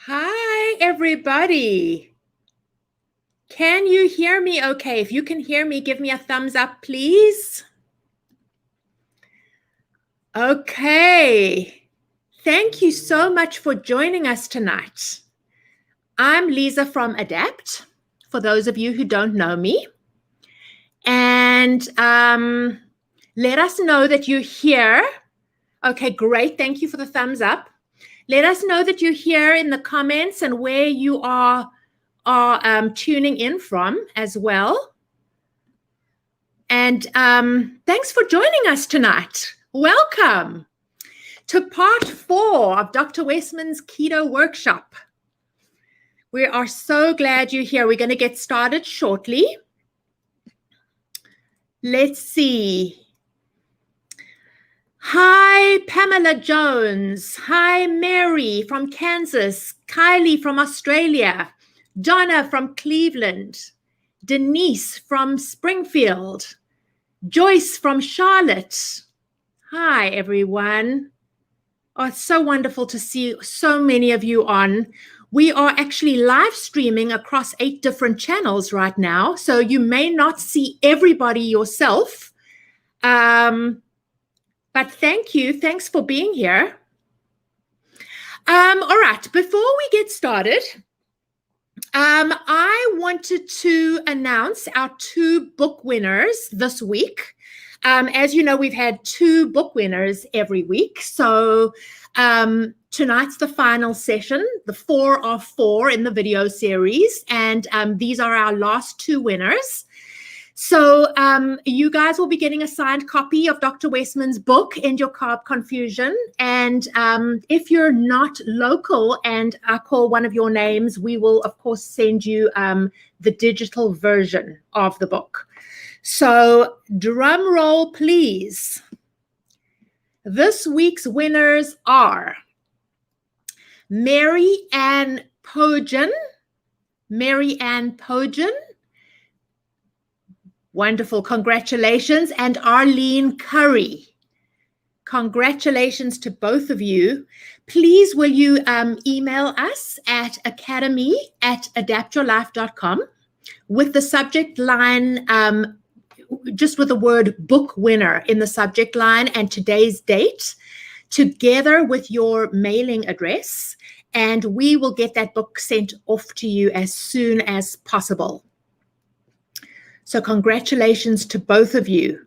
Hi, everybody. Can you hear me okay? If you can hear me, give me a thumbs up, please. Okay. Thank you so much for joining us tonight. I'm Lisa from Adapt, for those of you who don't know me. And let us know that you're here. Okay, great. Thank you for the thumbs up. Let us know that you're here in the comments and where you are tuning in from as well. And thanks for joining us tonight. Welcome to part 4 of Dr. Westman's Keto Workshop. We are so glad you're here. We're going to get started shortly. Let's see. Hi, Pamela Jones. Hi, Mary from Kansas. Kylie from Australia. Donna from Cleveland. Denise from Springfield. Joyce from Charlotte. Hi, everyone. Oh, it's so wonderful to see so many of you on. We are actually live streaming across 8 different channels right now, so you may not see everybody yourself. But thank you. Thanks for being here. All right, before we get started, I wanted to announce our 2 book winners this week. As you know, we've had 2 book winners every week. So tonight's the final session, the 4 of 4 in the video series. And these are our last 2 winners. So you guys will be getting a signed copy of Dr. Westman's book, End Your Carb Confusion. And if you're not local and I call one of your names, we will, of course, send you the digital version of the book. So drum roll, please. This week's winners are Mary Ann Pojan. Wonderful. Congratulations. And Arlene Curry. Congratulations to both of you. Please, will you email us at academy@adaptyourlife.com with the subject line, just with the word book winner in the subject line and today's date, together with your mailing address. And we will get that book sent off to you as soon as possible. So congratulations to both of you.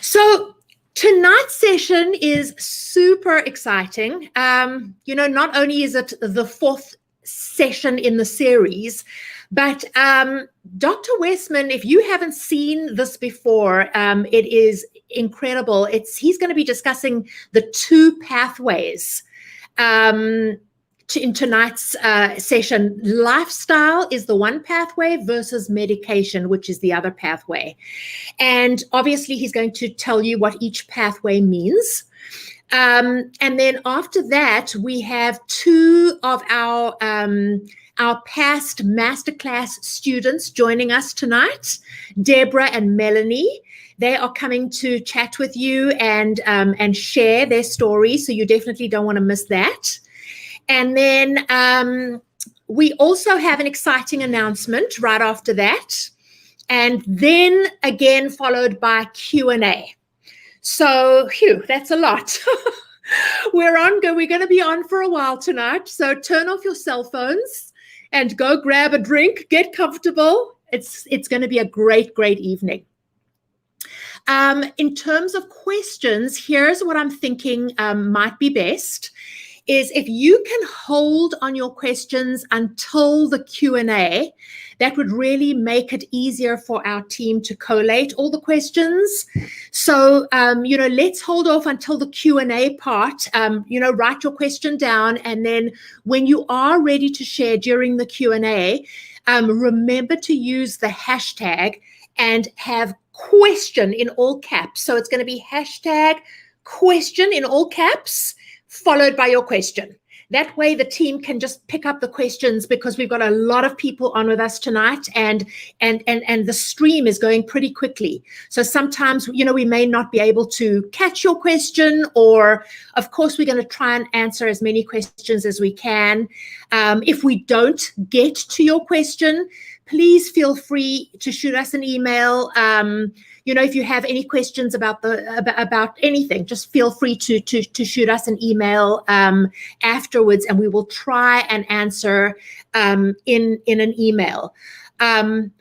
So tonight's session is super exciting. Not only is it the 4th session in the series, but Dr. Westman, if you haven't seen this before, it is incredible. He's going to be discussing the 2 pathways in tonight's session. Lifestyle is the one pathway versus medication, which is the other pathway. And obviously, he's going to tell you what each pathway means. And then after that, we have 2 of our past masterclass students joining us tonight, Deborah and Melanie. They are coming to chat with you and share their story. So you definitely don't want to miss that. And then we also have an exciting announcement right after that. And then again, followed by Q&A. So, that's a lot. We're going to be on for a while tonight. So turn off your cell phones and go grab a drink, get comfortable. It's going to be a great, great evening. In terms of questions, here's what I'm thinking might be best. Is if you can hold on your questions until the Q&A, that would really make it easier for our team to collate all the questions. So, let's hold off until the Q&A part. Write your question down. And then when you are ready to share during the Q&A, remember to use the hashtag and have question in all caps. So it's going to be hashtag question in all caps, followed by your question. That way the team can just pick up the questions, because we've got a lot of people on with us tonight, and the stream is going pretty quickly. So sometimes, we may not be able to catch your question, or of course we're going to try and answer as many questions as we can. If we don't get to your question, please feel free to shoot us an email. If you have any questions about anything, just feel free to shoot us an email afterwards, and we will try and answer in an email.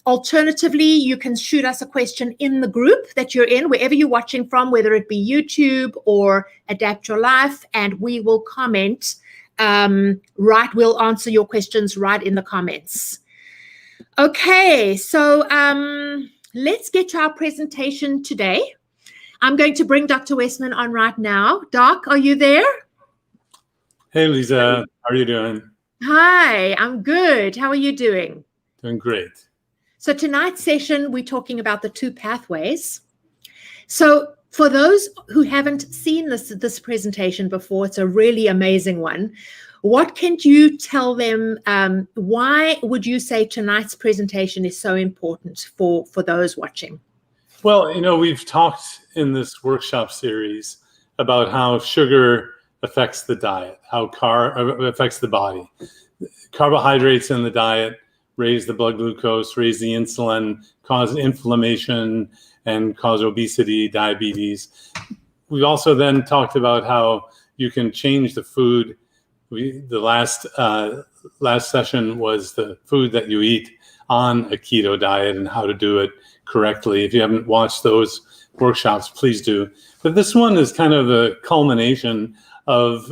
Alternatively, you can shoot us a question in the group that you're in, wherever you're watching from, whether it be YouTube or Adapt Your Life, and we will comment. We'll answer your questions right in the comments. Okay, so let's get to our presentation today. I'm going to bring Dr. Westman on right now. Doc, are you there? Hey, Lisa. How are you doing? Hi, I'm good. How are you doing? Doing great. So tonight's session, we're talking about the 2 pathways. So for those who haven't seen this presentation before, it's a really amazing one. What can you tell them? Why would you say tonight's presentation is so important for those watching? Well, we've talked in this workshop series about how sugar affects the diet, how affects the body. Carbohydrates in the diet raise the blood glucose, raise the insulin, cause inflammation, and cause obesity, diabetes. We've also then talked about how you can change the food. The last session was the food that you eat on a keto diet and how to do it correctly. If you haven't watched those workshops, please do. But this one is kind of a culmination of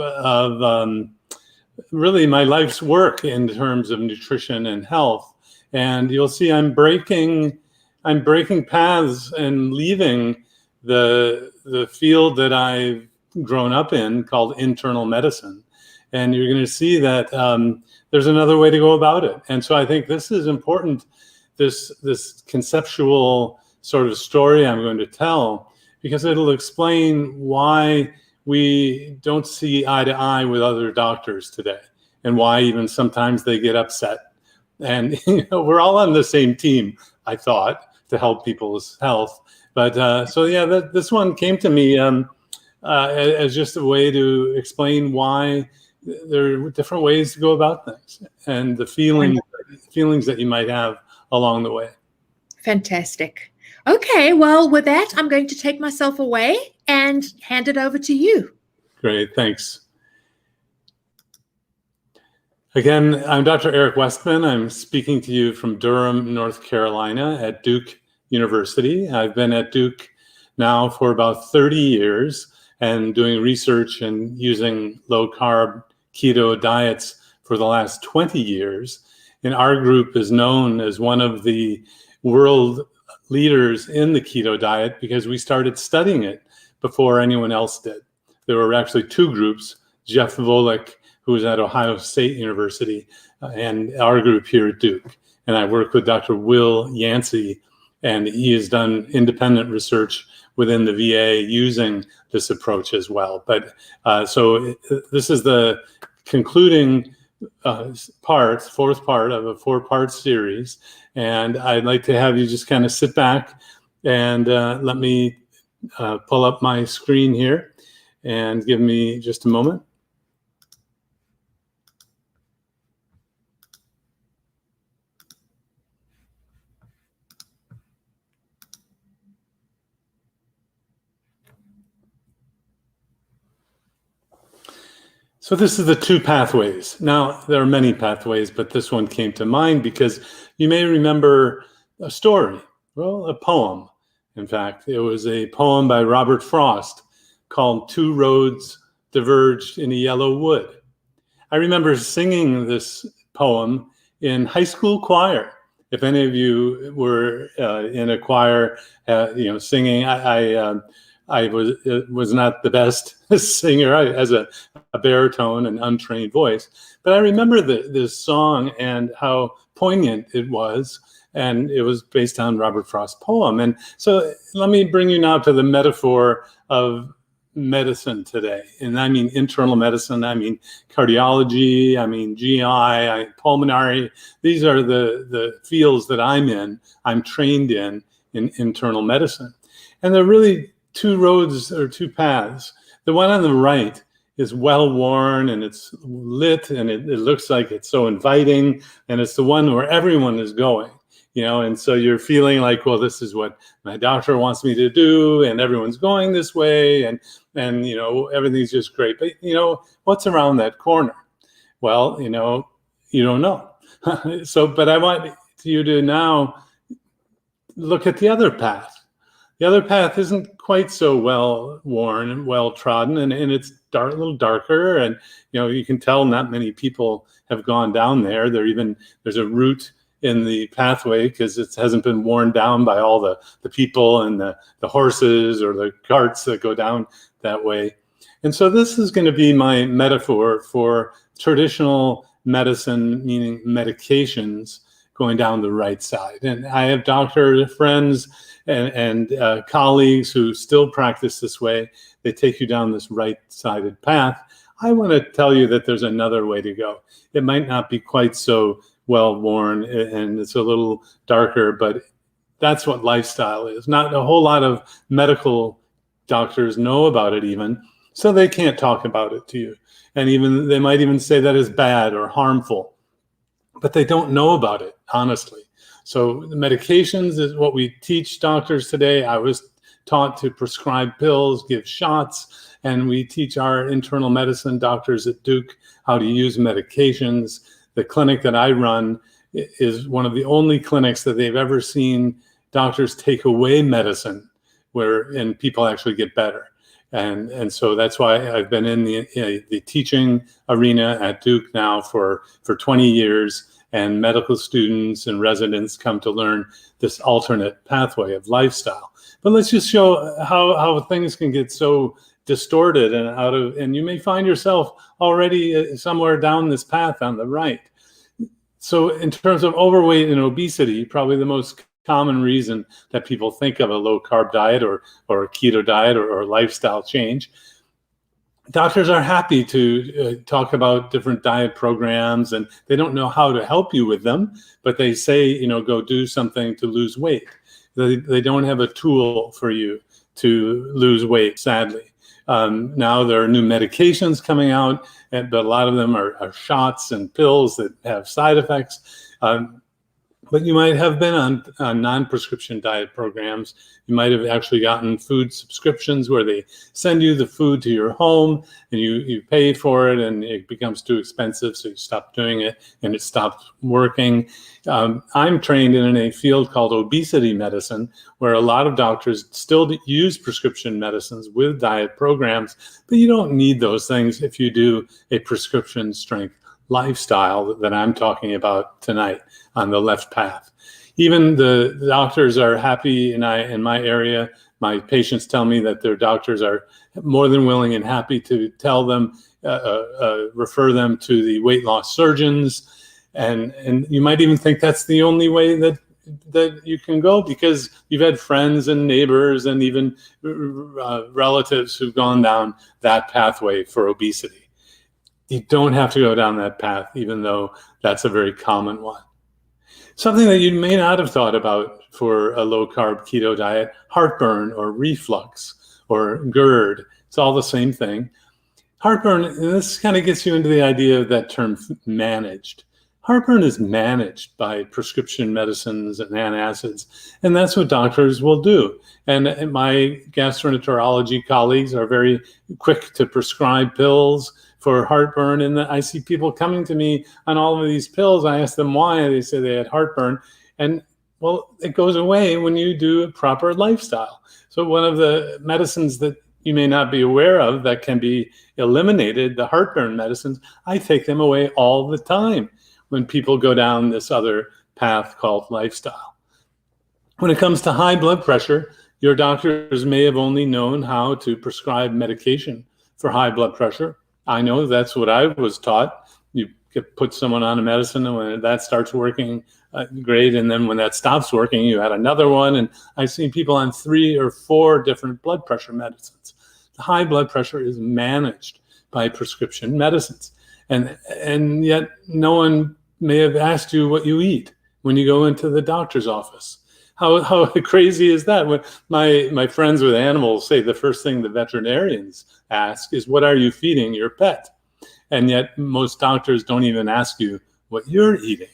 really my life's work in terms of nutrition and health. And you'll see I'm breaking paths and leaving the field that I've grown up in called internal medicine. And you're going to see that there's another way to go about it. And so I think this is important, this conceptual sort of story I'm going to tell, because it'll explain why we don't see eye to eye with other doctors today, and why even sometimes they get upset. And we're all on the same team, I thought, to help people's health. But this one came to me as just a way to explain why there are different ways to go about things, and the feelings that you might have along the way. Fantastic. Okay, well, with that, I'm going to take myself away and hand it over to you. Great, thanks. Again, I'm Dr. Eric Westman. I'm speaking to you from Durham, North Carolina at Duke University. I've been at Duke now for about 30 years and doing research and using low-carb keto diets for the last 20 years. And our group is known as one of the world leaders in the keto diet because we started studying it before anyone else did. There were actually 2 groups, Jeff Volek, who was at Ohio State University, and our group here at Duke. And I work with Dr. Will Yancey, and he has done independent research within the VA using this approach as well. But so this is the concluding part, 4th part of a 4-part series. And I'd like to have you just kind of sit back and let me pull up my screen here, and give me just a moment. So this is the 2 pathways. Now, there are many pathways, but this one came to mind because you may remember a story, well, a poem. In fact, it was a poem by Robert Frost called 2 Roads Diverged in a Yellow Wood. I remember singing this poem in high school choir. If any of you were in a choir, singing, I was not the best singer. I has a baritone and untrained voice, but I remember this song and how poignant it was, and it was based on Robert Frost's poem. And so let me bring you now to the metaphor of medicine today. And I mean internal medicine, I mean cardiology, I mean GI, pulmonary. These are the fields that I'm trained in internal medicine. And there are really two roads or two paths. The one on the right is well worn and it's lit and it looks like it's so inviting, and it's the one where everyone is going. And so you're feeling like, well, this is what my doctor wants me to do, and everyone's going this way, and everything's just great. But what's around that corner? Well, you don't know. But I want you to now look at the other path. The other path isn't quite so well worn and well trodden, and it's a little darker, and you can tell not many people have gone down there. There's a route in the pathway because it hasn't been worn down by all the people and the horses or the carts that go down that way. And so this is going to be my metaphor for traditional medicine, meaning medications, going down the right side. And I have doctor friends and colleagues who still practice this way. They take you down this right-sided path. I want to tell you that there's another way to go. It might not be quite so well worn and it's a little darker, but that's what lifestyle is. Not a whole lot of medical doctors know about it even, so they can't talk about it to you. And even they might even say that is bad or harmful, but they don't know about it, honestly. So the medications is what we teach doctors today. I was taught to prescribe pills, give shots, and we teach our internal medicine doctors at Duke how to use medications. The clinic that I run is one of the only clinics that they've ever seen doctors take away medicine and people actually get better. And so that's why I've been in the teaching arena at Duke now for 20 years, and medical students and residents come to learn this alternate pathway of lifestyle. But let's just show how things can get so distorted and you may find yourself already somewhere down this path on the right. So in terms of overweight and obesity, probably the most common reason that people think of a low carb diet or a keto diet or lifestyle change, doctors are happy to talk about different diet programs, and they don't know how to help you with them, but they say, go do something to lose weight. They don't have a tool for you to lose weight, sadly. Now there are new medications coming out, but a lot of them are shots and pills that have side effects. But you might have been on non-prescription diet programs. You might have actually gotten food subscriptions where they send you the food to your home and you pay for it and it becomes too expensive, so you stop doing it and it stops working. I'm trained in a field called obesity medicine, where a lot of doctors still use prescription medicines with diet programs, but you don't need those things if you do a prescription strength lifestyle that I'm talking about tonight on the left path. Even the doctors are happy in my area. My patients tell me that their doctors are more than willing and happy to tell them, refer them to the weight loss surgeons. And you might even think that's the only way that you can go, because you've had friends and neighbors and even relatives who've gone down that pathway for obesity. You don't have to go down that path, even though that's a very common one. Something that you may not have thought about for a low-carb keto diet, heartburn or reflux or GERD. It's all the same thing. Heartburn, and this kind of gets you into the idea of that term managed. Heartburn is managed by prescription medicines and antacids, and that's what doctors will do. And my gastroenterology colleagues are very quick to prescribe pills for heartburn, and I see people coming to me on all of these pills. I ask them why. They say they had heartburn, and well, it goes away when you do a proper lifestyle. So one of the medicines that you may not be aware of that can be eliminated, the heartburn medicines, I take them away all the time when people go down this other path called lifestyle. When it comes to high blood pressure, your doctors may have only known how to prescribe medication for high blood pressure. I know that's what I was taught. You put someone on a medicine, and when that starts working, great. And then when that stops working, you had another one. And I've seen people on 3 or 4 different blood pressure medicines. high blood pressure is managed by prescription medicines. And yet no one may have asked you what you eat when you go into the doctor's office. How crazy is that? When my friends with animals say the first thing the veterinarians ask is, what are you feeding your pet? And yet most doctors don't even ask you what you're eating.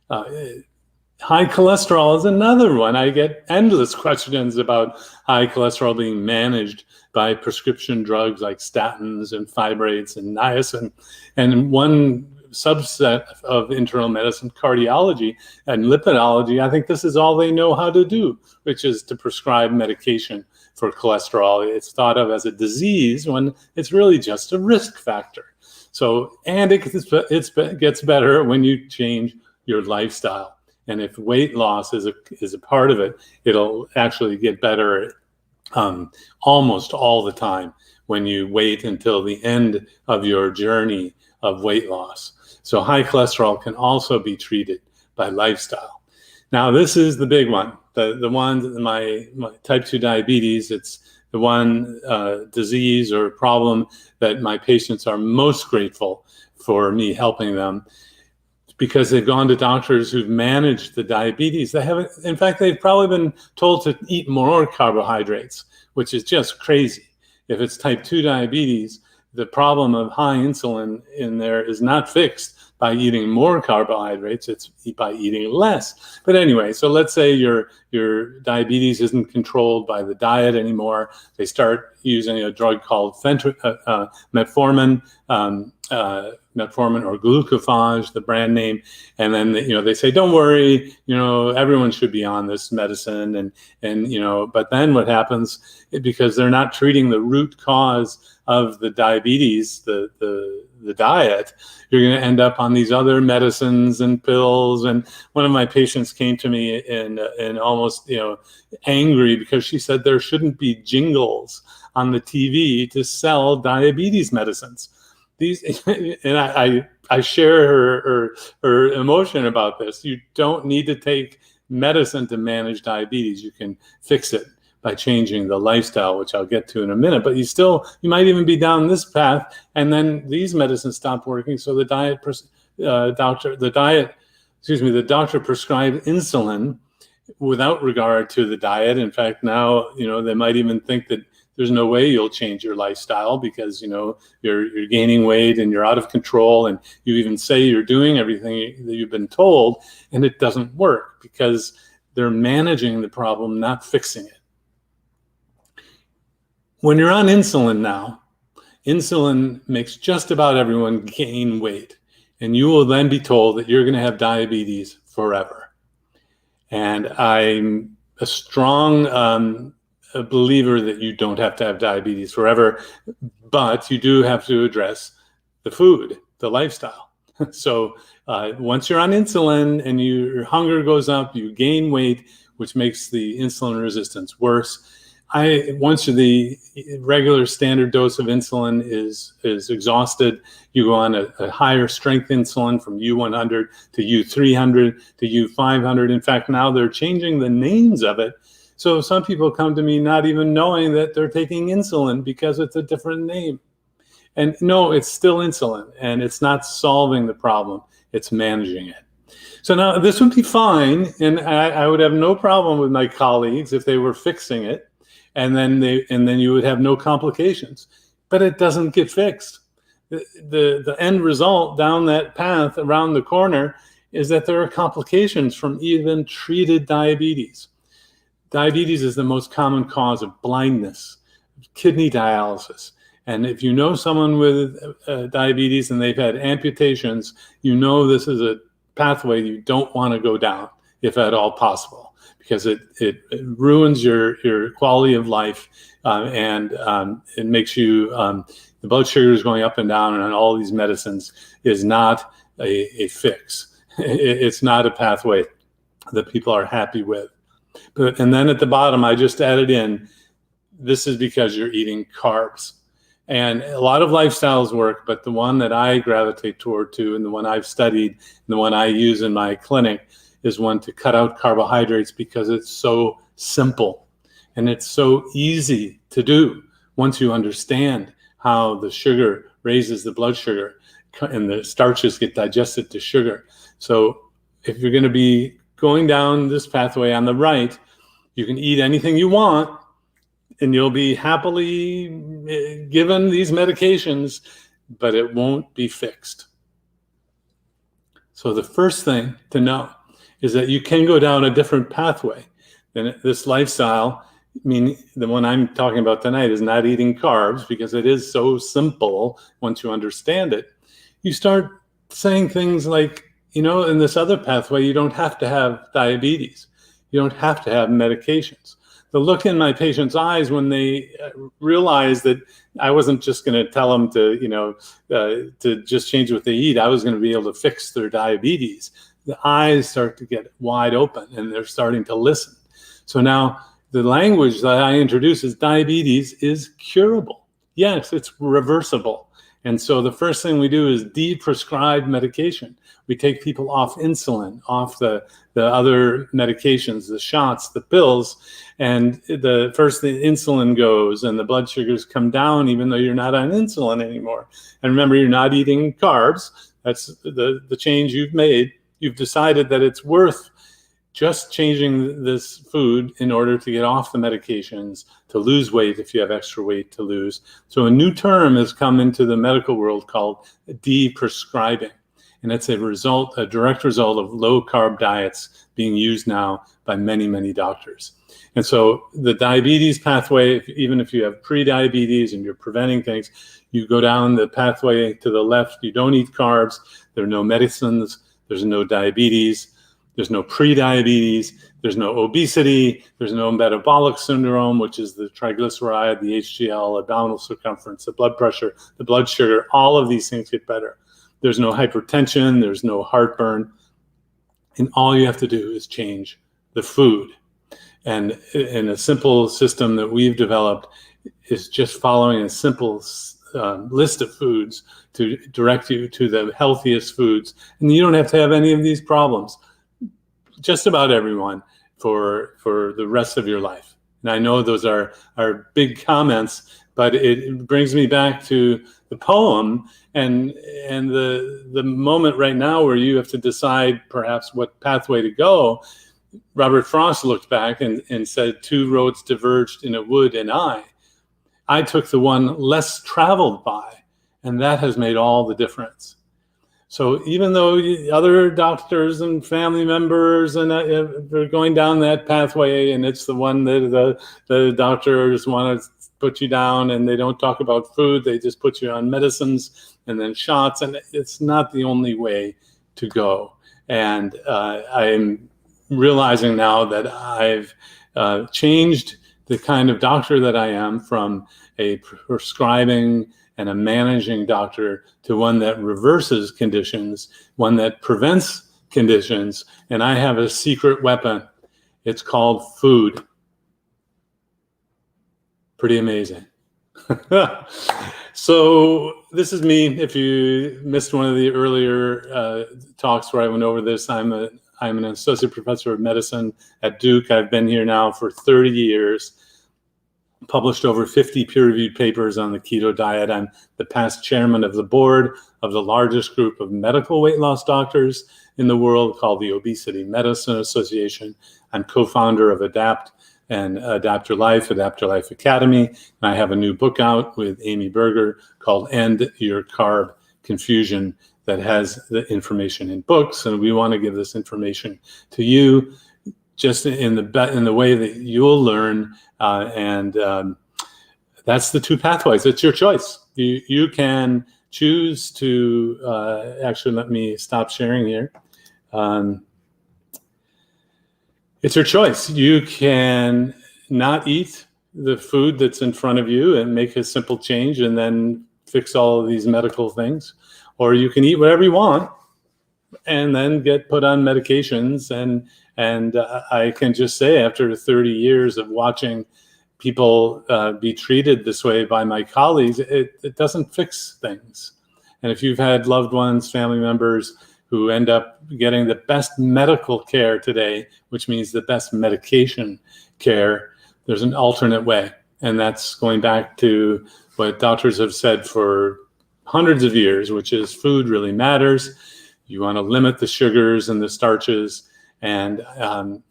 High cholesterol is another one. I get endless questions about high cholesterol being managed by prescription drugs like statins and fibrates and niacin. And one subset of internal medicine, cardiology and lipidology, I think this is all they know how to do, which is to prescribe medication for cholesterol. It's thought of as a disease when it's really just a risk factor. So, and it gets better when you change your lifestyle. And if weight loss is a part of it, it'll actually get better almost all the time when you wait until the end of your journey of weight loss. So high cholesterol can also be treated by lifestyle. Now, this is the big one, the one, my type 2 diabetes. It's the one disease or problem that my patients are most grateful for me helping them, because they've gone to doctors who've managed the diabetes. They haven't, in fact, they've probably been told to eat more carbohydrates, which is just crazy. If it's type 2 diabetes, the problem of high insulin in there is not fixed by eating more carbohydrates, it's by eating less. But anyway, so let's say your diabetes isn't controlled by the diet anymore. They start using a drug called metformin, metformin or glucophage, the brand name, and then they say, don't worry, everyone should be on this medicine, and but then what happens, because they're not treating the root cause of the diabetes, the diet, you're going to end up on these other medicines and pills. And one of my patients came to me and almost angry, because she said there shouldn't be jingles on the TV to sell diabetes medicines. And I share her emotion about this. You don't need to take medicine to manage diabetes. You can fix it by changing the lifestyle, which I'll get to in a minute. But you might even be down this path, and then these medicines stop working. So the doctor prescribed insulin without regard to the diet. In fact, now they might even think that there's no way you'll change your lifestyle, because you're gaining weight and you're out of control, and you even say you're doing everything that you've been told, and it doesn't work because they're managing the problem, not fixing it. When you're on insulin now, insulin makes just about everyone gain weight, and you will then be told that you're going to have diabetes forever. And I'm a strong a believer that you don't have to have diabetes forever, but you do have to address the food, the lifestyle. So once you're on insulin and your hunger goes up, you gain weight, which makes the insulin resistance worse. Once the regular standard dose of insulin is exhausted, you go on a higher strength insulin from U100 to U300 to U500. In fact, now they're changing the names of it. So some people come to me not even knowing that they're taking insulin because it's a different name. And no, it's still insulin, and it's not solving the problem, it's managing it. So now this would be fine, and I would have no problem with my colleagues if they were fixing it, and then you would have no complications. But it doesn't get fixed. The end result down that path around the corner is that there are complications from even treated diabetes. Diabetes is the most common cause of blindness, kidney dialysis. And if you know someone with diabetes and they've had amputations, this is a pathway you don't want to go down, if at all possible, because it ruins your quality of life, and it makes you, the blood sugar is going up and down, and all these medicines is not a fix. It's not a pathway that people are happy with. And then at the bottom, I just added in, this is because you're eating carbs. And a lot of lifestyles work, but the one that I gravitate toward to, and the one I've studied, and the one I use in my clinic, is one to cut out carbohydrates, because it's so simple and it's so easy to do. once you understand how the sugar raises the blood sugar and the starches get digested to sugar. So if you're going to be going down this pathway on the right, you can eat anything you want and you'll be happily given these medications, but it won't be fixed. So the first thing to know is that you can go down a different pathway than this lifestyle. I mean, the one I'm talking about tonight is not eating carbs, because it is so simple once you understand it. You start saying things like, in this other pathway, you don't have to have diabetes. You don't have to have medications. The look in my patients' eyes when they realized that I wasn't just going to tell them to just change what they eat. I was going to be able to fix their diabetes. The eyes start to get wide open and they're starting to listen. So now the language that I introduce is diabetes is curable. Yes, it's reversible. And so the first thing we do is de-prescribe medication. We take people off insulin, off the other medications, the shots, the pills, and the insulin goes and the blood sugars come down even though you're not on insulin anymore. And remember, you're not eating carbs. That's the change you've made. You've decided that it's worth just changing this food in order to get off the medications, to lose weight if you have extra weight to lose. So a new term has come into the medical world called de-prescribing. And it's a direct result of low-carb diets being used now by many, many doctors. And so the diabetes pathway, even if you have pre-diabetes and you're preventing things, you go down the pathway to the left. You don't eat carbs. There are no medicines. There's no diabetes. There's no pre-diabetes. There's no obesity. There's no metabolic syndrome, which is the triglyceride, the HDL, abdominal circumference, the blood pressure, the blood sugar. All of these things get better. There's no hypertension. There's no heartburn. And all you have to do is change the food. And in a simple system that we've developed is just following a simple list of foods to direct you to the healthiest foods. And you don't have to have any of these problems. Just about everyone for the rest of your life. And I know those are big comments, but it brings me back to the poem and the moment right now where you have to decide perhaps what pathway to go. Robert Frost looked back and said, 2 roads diverged in a wood, and I took the one less traveled by, and that has made all the difference. So even though other doctors and family members and they're going down that pathway, and it's the one that the doctors want to put you down, and they don't talk about food, they just put you on medicines and then shots, and it's not the only way to go. And I'm realizing now that I've changed the kind of doctor that I am from a prescribing and a managing doctor to one that reverses conditions, one that prevents conditions. And I have a secret weapon. It's called food. Pretty amazing. So this is me. If you missed one of the earlier talks where I went over this, I'm an associate professor of medicine at Duke. I've been here now for 30 years. Published over 50 peer-reviewed papers on the keto diet. I'm the past chairman of the board of the largest group of medical weight loss doctors in the world called the Obesity Medicine Association. I'm co-founder of ADAPT and Adapt Your Life Academy. And I have a new book out with Amy Berger called End Your Carb Confusion that has the information in books. And we want to give this information to you just in the way that you'll learn, and that's the 2 pathways. It's your choice. You can choose to actually let me stop sharing here. It's your choice. You can not eat the food that's in front of you and make a simple change and then fix all of these medical things, or you can eat whatever you want and then get put on medications. And I can just say, after 30 years of watching people be treated this way by my colleagues, it doesn't fix things. And if you've had loved ones, family members who end up getting the best medical care today, which means the best medication care, there's an alternate way. And that's going back to what doctors have said for hundreds of years, which is food really matters. You want to limit the sugars and the starches. And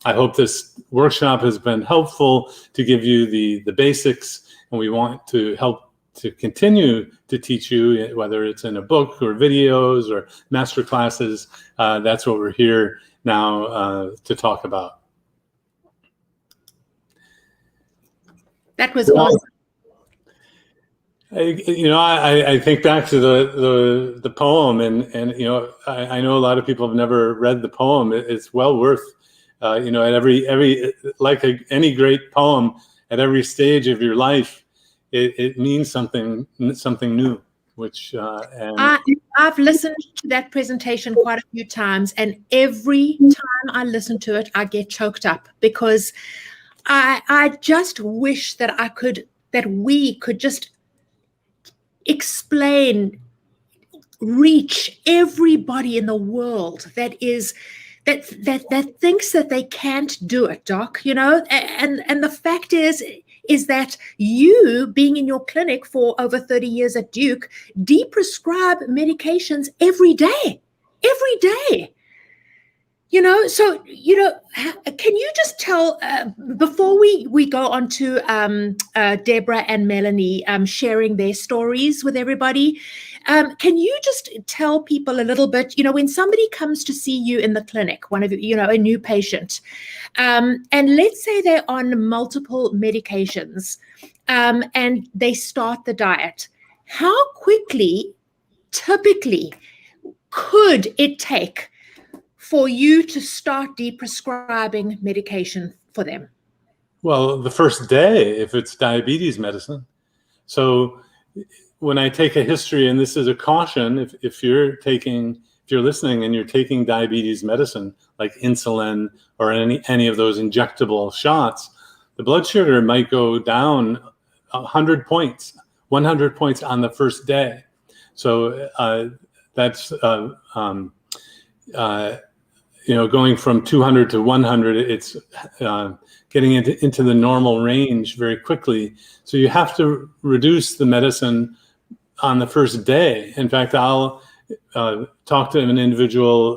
I hope this workshop has been helpful to give you the basics. And we want to help to continue to teach you, whether it's in a book or videos or master classes. That's what we're here now to talk about. That was awesome. I think back to the poem, and I know a lot of people have never read the poem. It's well worth, at every like any great poem, at every stage of your life, it means something new. Which I've listened to that presentation quite a few times, and every time I listen to it, I get choked up, because I just wish that we could just explain, reach everybody in the world that thinks that they can't do it, Doc, and the fact is that you, being in your clinic for over 30 years at Duke, de-prescribe medications every day. So, can you just tell, before we go on to Deborah and Melanie sharing their stories with everybody, can you just tell people a little bit, when somebody comes to see you in the clinic, one of a new patient, and let's say they're on multiple medications, and they start the diet, how quickly, typically, could it take for you to start de-prescribing medication for them? Well, the first day, if it's diabetes medicine. So when I take a history, and this is a caution, if you're listening and you're taking diabetes medicine, like insulin or any of those injectable shots, the blood sugar might go down 100 points on the first day. So that's going from 200 to 100, it's getting into the normal range very quickly. So you have to reduce the medicine on the first day. In fact, I'll talk to an individual,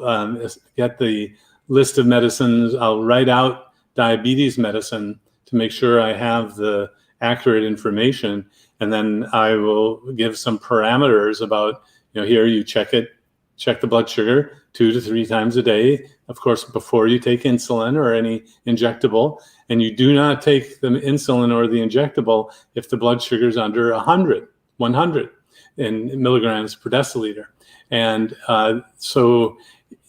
get the list of medicines. I'll write out diabetes medicine to make sure I have the accurate information. And then I will give some parameters about, here you check the blood sugar 2 to 3 times a day, of course, before you take insulin or any injectable. And you do not take the insulin or the injectable if the blood sugar is under 100 in milligrams per deciliter. And so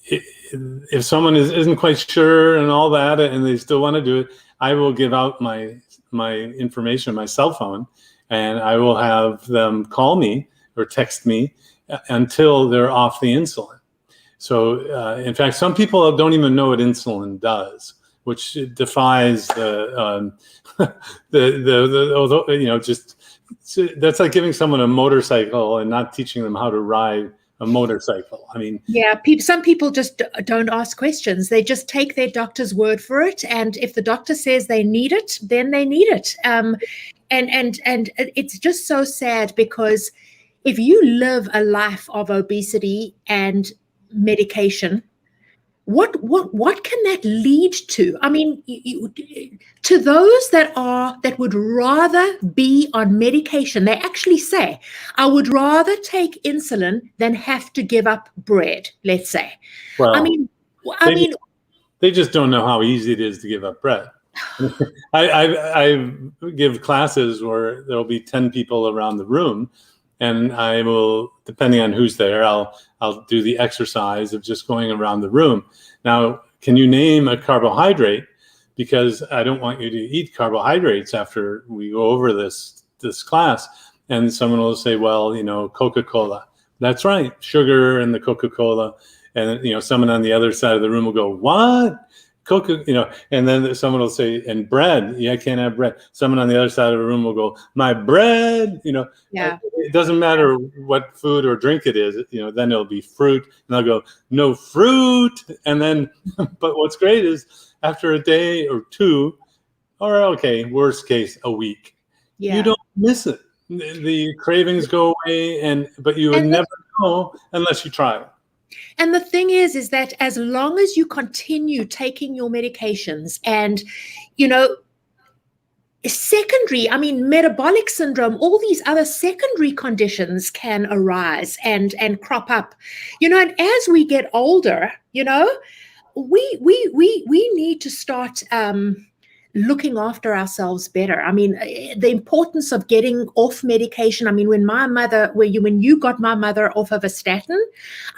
if someone isn't quite sure and all that, and they still want to do it, I will give out my information, my cell phone, and I will have them call me or text me until they're off the insulin. So, in fact, some people don't even know what insulin does, which defies that's like giving someone a motorcycle and not teaching them how to ride a motorcycle. I mean, yeah, some people just don't ask questions. They just take their doctor's word for it, and if the doctor says they need it, then they need it. And it's just so sad, because if you live a life of obesity and medication, what can that lead to? I mean, to those that would rather be on medication, they actually say, I would rather take insulin than have to give up bread, let's say. Well, they just don't know how easy it is to give up bread. I give classes where there'll be 10 people around the room, and I will, depending on who's there, I'll do the exercise of just going around the room. Now, can you name a carbohydrate? Because I don't want you to eat carbohydrates after we go over this class. And someone will say, well, Coca-Cola. That's right, sugar and the Coca-Cola. And, someone on the other side of the room will go, what? And then someone will say, and bread, I can't have bread. Someone on the other side of the room will go, my bread, Yeah. It doesn't matter what food or drink it is, then it'll be fruit, and they'll go, no fruit. And then, but what's great is after a day or two, or okay, worst case, a week, you Yeah. don't miss it. The cravings go away, but you would And never know unless you try it. And the thing is that as long as you continue taking your medications and, you know, secondary, I mean, metabolic syndrome, all these other secondary conditions can arise and crop up, and as we get older, we need to start looking after ourselves better. I mean, the importance of getting off medication. I mean, when you got my mother off of a statin,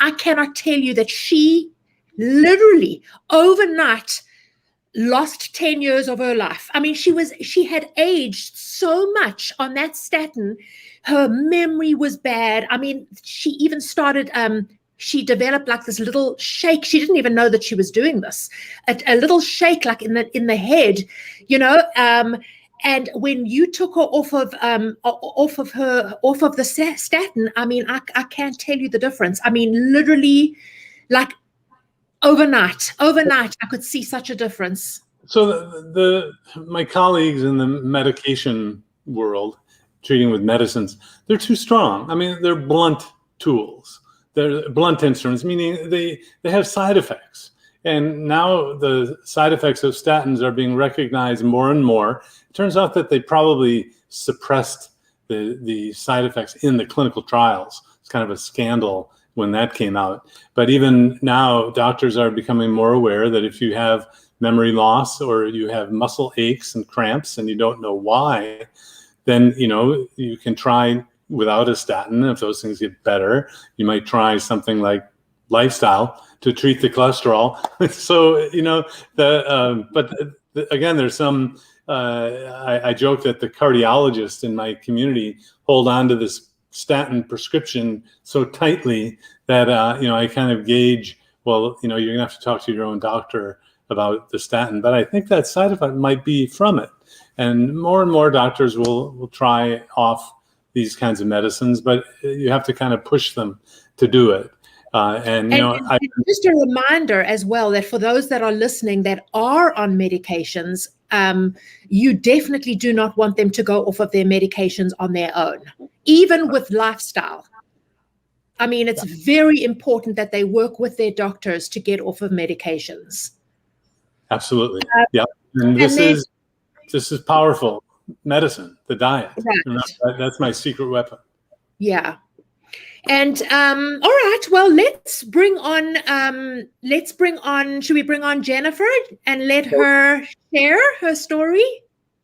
I cannot tell you that she literally overnight lost 10 years of her life. I mean, she had aged so much on that statin. Her memory was bad. I mean, she even started she developed like this little shake. She didn't even know that she was doing this. A little shake like in the head, and when you took her off of the statin, I mean, I can't tell you the difference. I mean, literally, like overnight, I could see such a difference. So my colleagues in the medication world, treating with medicines, they're too strong. I mean, they're blunt tools. They're blunt instruments, meaning they have side effects. And now the side effects of statins are being recognized more and more. It turns out that they probably suppressed the side effects in the clinical trials. It's kind of a scandal when that came out. But even now, doctors are becoming more aware that if you have memory loss or you have muscle aches and cramps and you don't know why, then you can try without a statin. If those things get better, you might try something like lifestyle to treat the cholesterol. So again, there's some. I joke that the cardiologists in my community hold on to this statin prescription so tightly that I kind of gauge. Well, you're gonna have to talk to your own doctor about the statin, but I think that side effect might be from it, and more doctors will try off these kinds of medicines, but you have to kind of push them to do it. And just a reminder as well that for those that are listening that are on medications, you definitely do not want them to go off of their medications on their own, even with lifestyle. I mean, it's very important that they work with their doctors to get off of medications. Absolutely. Yeah. And this is powerful medicine, the diet. Right. Remember, that's my secret weapon. Yeah. And all right, well, let's bring on, should we bring on Jennifer and let her share her story?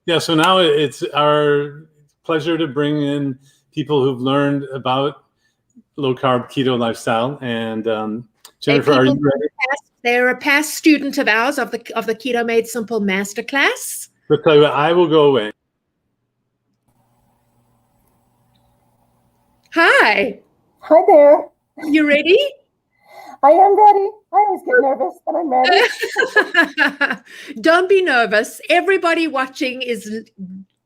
Yeah, so now it's our pleasure to bring in people who've learned about low-carb keto lifestyle. And Jennifer, are you ready? They're a past student of ours of the Keto Made Simple Masterclass. I'll tell you what, I will go away. Hi. Hi there. You ready? I am ready. I always get nervous, but I'm ready. Don't be nervous. Everybody watching is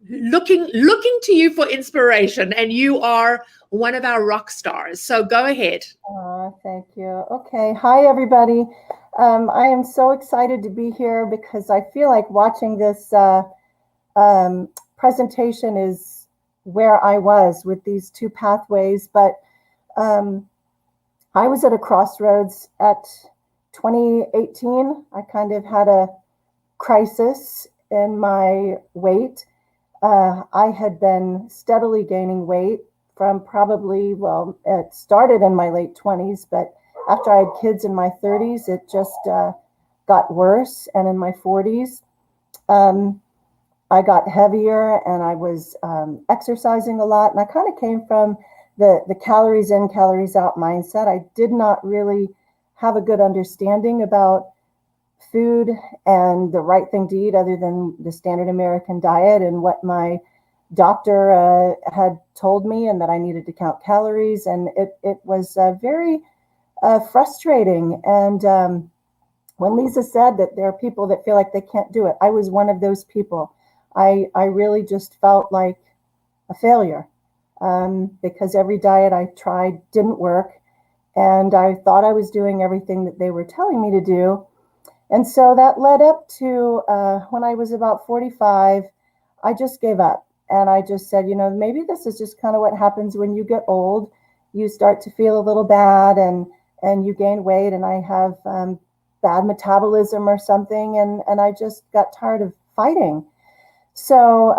looking to you for inspiration, and you are one of our rock stars. So go ahead. Thank you. Okay. Hi, everybody. I am so excited to be here because I feel like watching this presentation is where I was with these two pathways, but I was at a crossroads at 2018. I kind of had a crisis in my weight. I had been steadily gaining weight from probably, it started in my late 20s, but after I had kids in my 30s, it just got worse. And in my 40s, I got heavier and I was exercising a lot. And I kind of came from the calories in, calories out mindset. I did not really have a good understanding about food and the right thing to eat other than the standard American diet and what my doctor had told me, and that I needed to count calories. And it was very frustrating. And when Lisa said that there are people that feel like they can't do it, I was one of those people. I really just felt like a failure because every diet I tried didn't work. And I thought I was doing everything that they were telling me to do. And so that led up to when I was about 45, I just gave up. And I just said, maybe this is just kind of what happens when you get old. You start to feel a little bad and you gain weight, and I have bad metabolism or something. And I just got tired of fighting. So,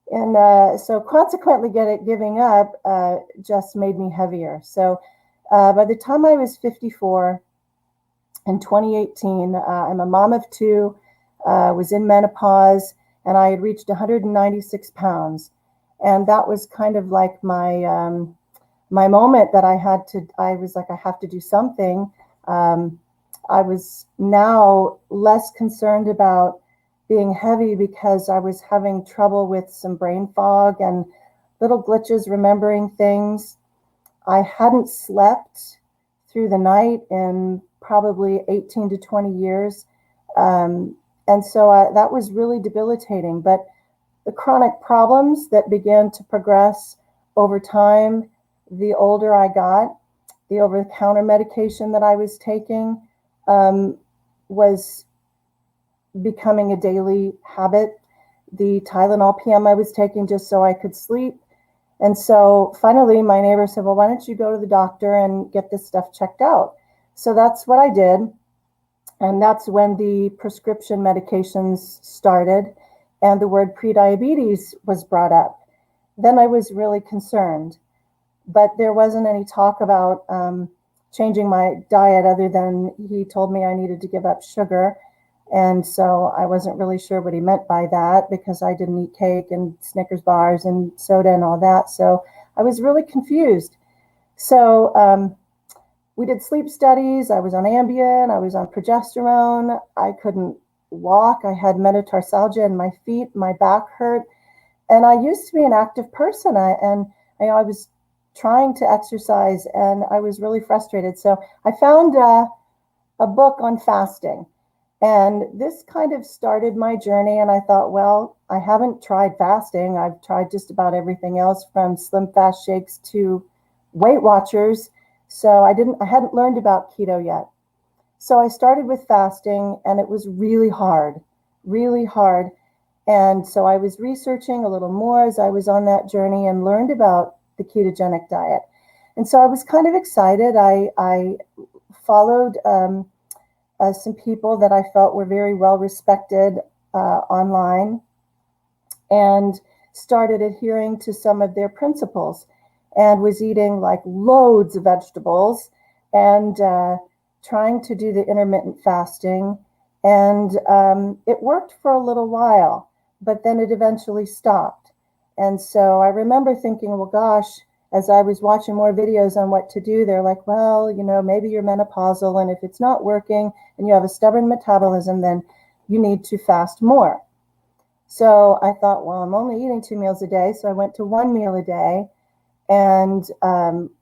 so consequently giving up just made me heavier. So by the time I was 54 in 2018, I'm a mom of two, was in menopause, and I had reached 196 pounds. And that was kind of like my moment that I was like, I have to do something. I was now less concerned about being heavy because I was having trouble with some brain fog and little glitches remembering things. I hadn't slept through the night in probably 18 to 20 years. And so that was really debilitating. But the chronic problems that began to progress over time, the older I got, the over-the-counter medication that I was taking was becoming a daily habit. The Tylenol PM I was taking just so I could sleep. And so finally my neighbor said, well, why don't you go to the doctor and get this stuff checked out? So that's what I did. And that's when the prescription medications started and the word prediabetes was brought up. Then I was really concerned, but there wasn't any talk about changing my diet other than he told me I needed to give up sugar. And so I wasn't really sure what he meant by that because I didn't eat cake and Snickers bars and soda and all that. So I was really confused. So we did sleep studies. I was on Ambien. I was on progesterone. I couldn't walk. I had metatarsalgia in my feet. My back hurt. And I used to be an active person. I was trying to exercise and I was really frustrated. So I found a book on fasting. And this kind of started my journey. And I thought, well, I haven't tried fasting. I've tried just about everything else from Slim Fast shakes to Weight Watchers. So I hadn't learned about keto yet. So I started with fasting and it was really hard, really hard. And so I was researching a little more as I was on that journey and learned about the ketogenic diet. And so I was kind of excited. I followed some people that I felt were very well respected online and started adhering to some of their principles and was eating like loads of vegetables and trying to do the intermittent fasting. And it worked for a little while, but then it eventually stopped. And so I remember thinking, well, gosh, as I was watching more videos on what to do, they're like, well, maybe you're menopausal, and if it's not working and you have a stubborn metabolism, then you need to fast more. So I thought, well, I'm only eating 2 meals a day. So I went to 1 meal a day and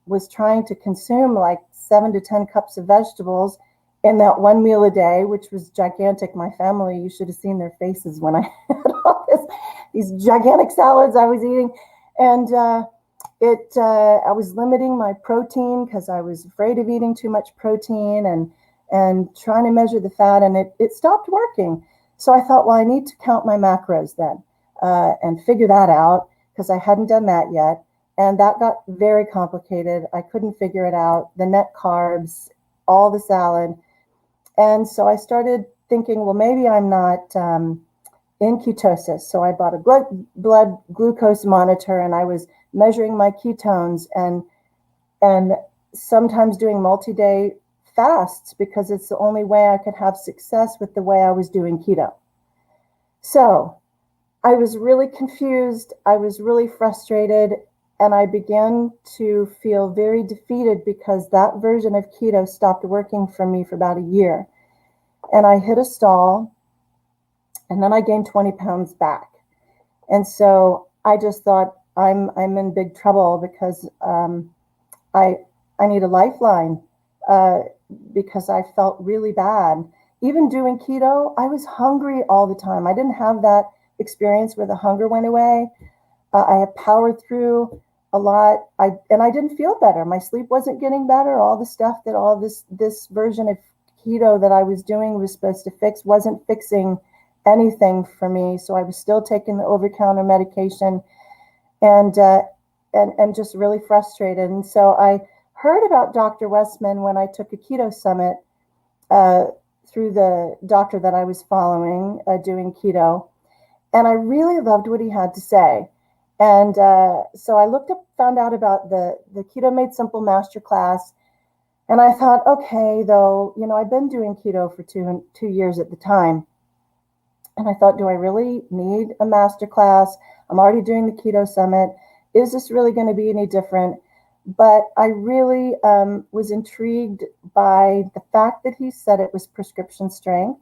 was trying to consume like 7 to 10 cups of vegetables in that 1 meal a day, which was gigantic. My family, you should have seen their faces when I had all these gigantic salads I was eating. And I was limiting my protein because I was afraid of eating too much protein and trying to measure the fat, and it stopped working. So I thought, well, I need to count my macros then and figure that out because I hadn't done that yet. And that got very complicated. I couldn't figure it out. The net carbs, all the salad. And so I started thinking, well, maybe I'm not in ketosis. So I bought a blood glucose monitor and I was measuring my ketones and sometimes doing multi-day fasts because it's the only way I could have success with the way I was doing keto. So I was really confused. I was really frustrated. And I began to feel very defeated because that version of keto stopped working for me for about a year. And I hit a stall, and then I gained 20 pounds back. And so I just thought, I'm in big trouble because I need a lifeline because I felt really bad. Even doing keto, I was hungry all the time. I didn't have that experience where the hunger went away. I had powered through a lot. I didn't feel better. My sleep wasn't getting better. All the stuff that all this version of keto that I was doing was supposed to fix wasn't fixing anything for me. So I was still taking the over-the-counter medication, and just really frustrated. And so I heard about Dr. Westman when I took a keto summit through the doctor that I was following, doing keto. And I really loved what he had to say. And so I found out about the Keto Made Simple Masterclass. And I thought, okay, though, I've been doing keto for 2 years at the time. And I thought, do I really need a masterclass? I'm already doing the keto summit. Is this really going to be any different? But I really was intrigued by the fact that he said it was prescription strength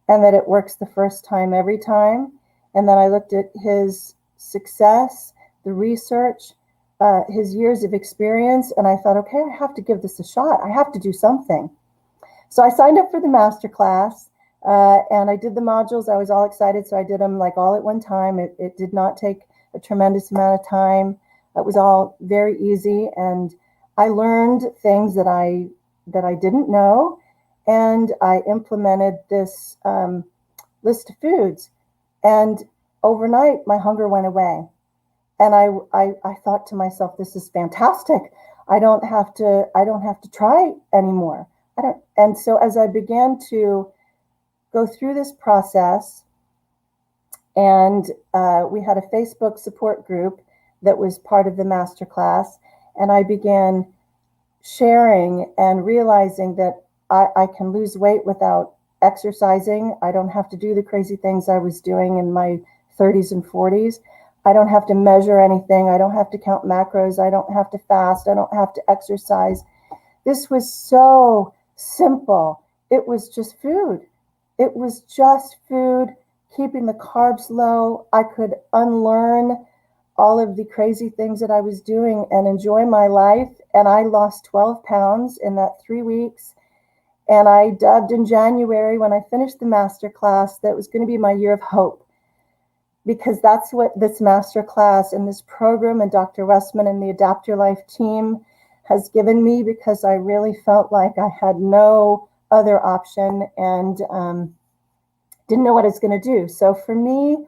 and that it works the first time every time. And then I looked at his success, the research, his years of experience, and I thought, okay, I have to give this a shot. I have to do something. So I signed up for the masterclass, and I did the modules. I was all excited, so I did them like all at one time. It did not take a tremendous amount of time. It was all very easy, and I learned things that I didn't know, and I implemented this list of foods, and overnight my hunger went away. And I thought to myself, this is fantastic. I don't have to try anymore. And so as I began to go through this process, and we had a Facebook support group that was part of the masterclass, and I began sharing and realizing that I can lose weight without exercising. I don't have to do the crazy things I was doing in my 30s and 40s. I don't have to measure anything. I don't have to count macros. I don't have to fast. I don't have to exercise. This was so simple. It was just food. It was just food, keeping the carbs low. I could unlearn all of the crazy things that I was doing and enjoy my life. And I lost 12 pounds in that 3 weeks. And I dubbed in January, when I finished the masterclass, that it was going to be my year of hope, because that's what this masterclass and this program and Dr. Westman and the Adapt Your Life team has given me, because I really felt like I had no other option and didn't know what I was going to do. So for me,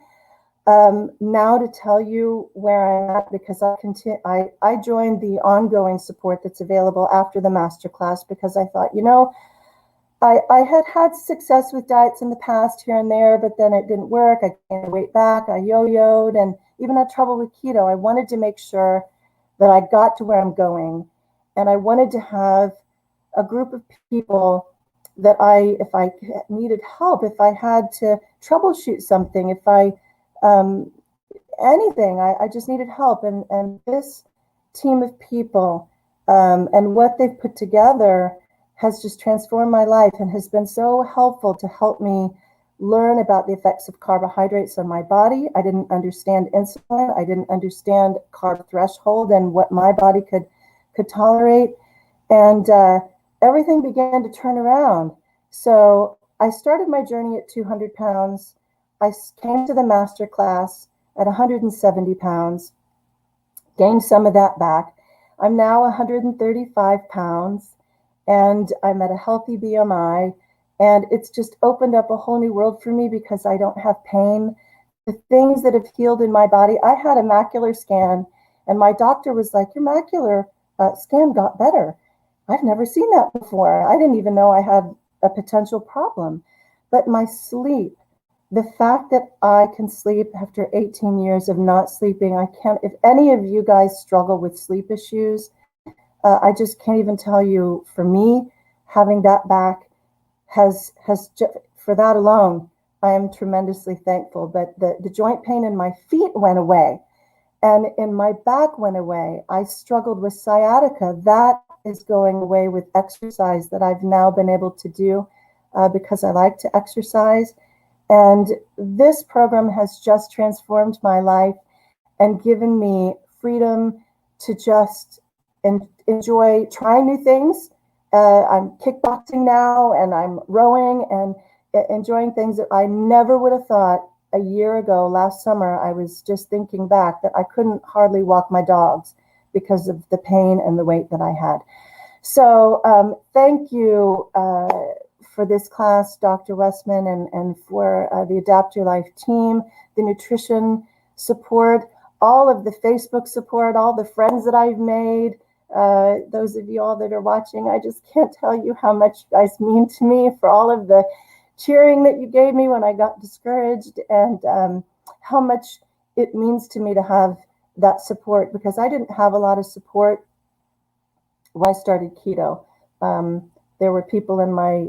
now to tell you where I'm at, because I joined the ongoing support that's available after the masterclass, because I thought, I had success with diets in the past here and there, but then it didn't work. I gained weight back, I yo-yoed, and even had trouble with keto. I wanted to make sure that I got to where I'm going. And I wanted to have a group of people that if I needed help, if I had to troubleshoot something, if I, anything, I just needed help. And this team of people and what they've put together has just transformed my life and has been so helpful to help me learn about the effects of carbohydrates on my body. I didn't understand insulin. I didn't understand carb threshold and what my body could tolerate. And everything began to turn around. So I started my journey at 200 pounds. I came to the master class at 170 pounds, gained some of that back. I'm now 135 pounds. And I'm at a healthy BMI, and it's just opened up a whole new world for me because I don't have pain. The things that have healed in my body, I had a macular scan, and my doctor was like, your macular scan got better. I've never seen that before. I didn't even know I had a potential problem. But my sleep, the fact that I can sleep after 18 years of not sleeping, I can't, if any of you guys struggle with sleep issues, I just can't even tell you, for me, having that back has for that alone, I am tremendously thankful. But the joint pain in my feet went away, and in my back went away. I struggled with sciatica. That is going away with exercise that I've now been able to do because I like to exercise. And this program has just transformed my life and given me freedom to just enjoy trying new things. I'm kickboxing now, and I'm rowing and enjoying things that I never would have thought a year ago. Last summer, I was just thinking back that I couldn't hardly walk my dogs because of the pain and the weight that I had. So thank you for this class, Dr. Westman, and for the Adapt Your Life team, the nutrition support, all of the Facebook support, all the friends that I've made, those of you all that are watching. I just can't tell you how much you guys mean to me, for all of the cheering that you gave me when I got discouraged, and how much it means to me to have that support, because I didn't have a lot of support when I started keto. There were people in my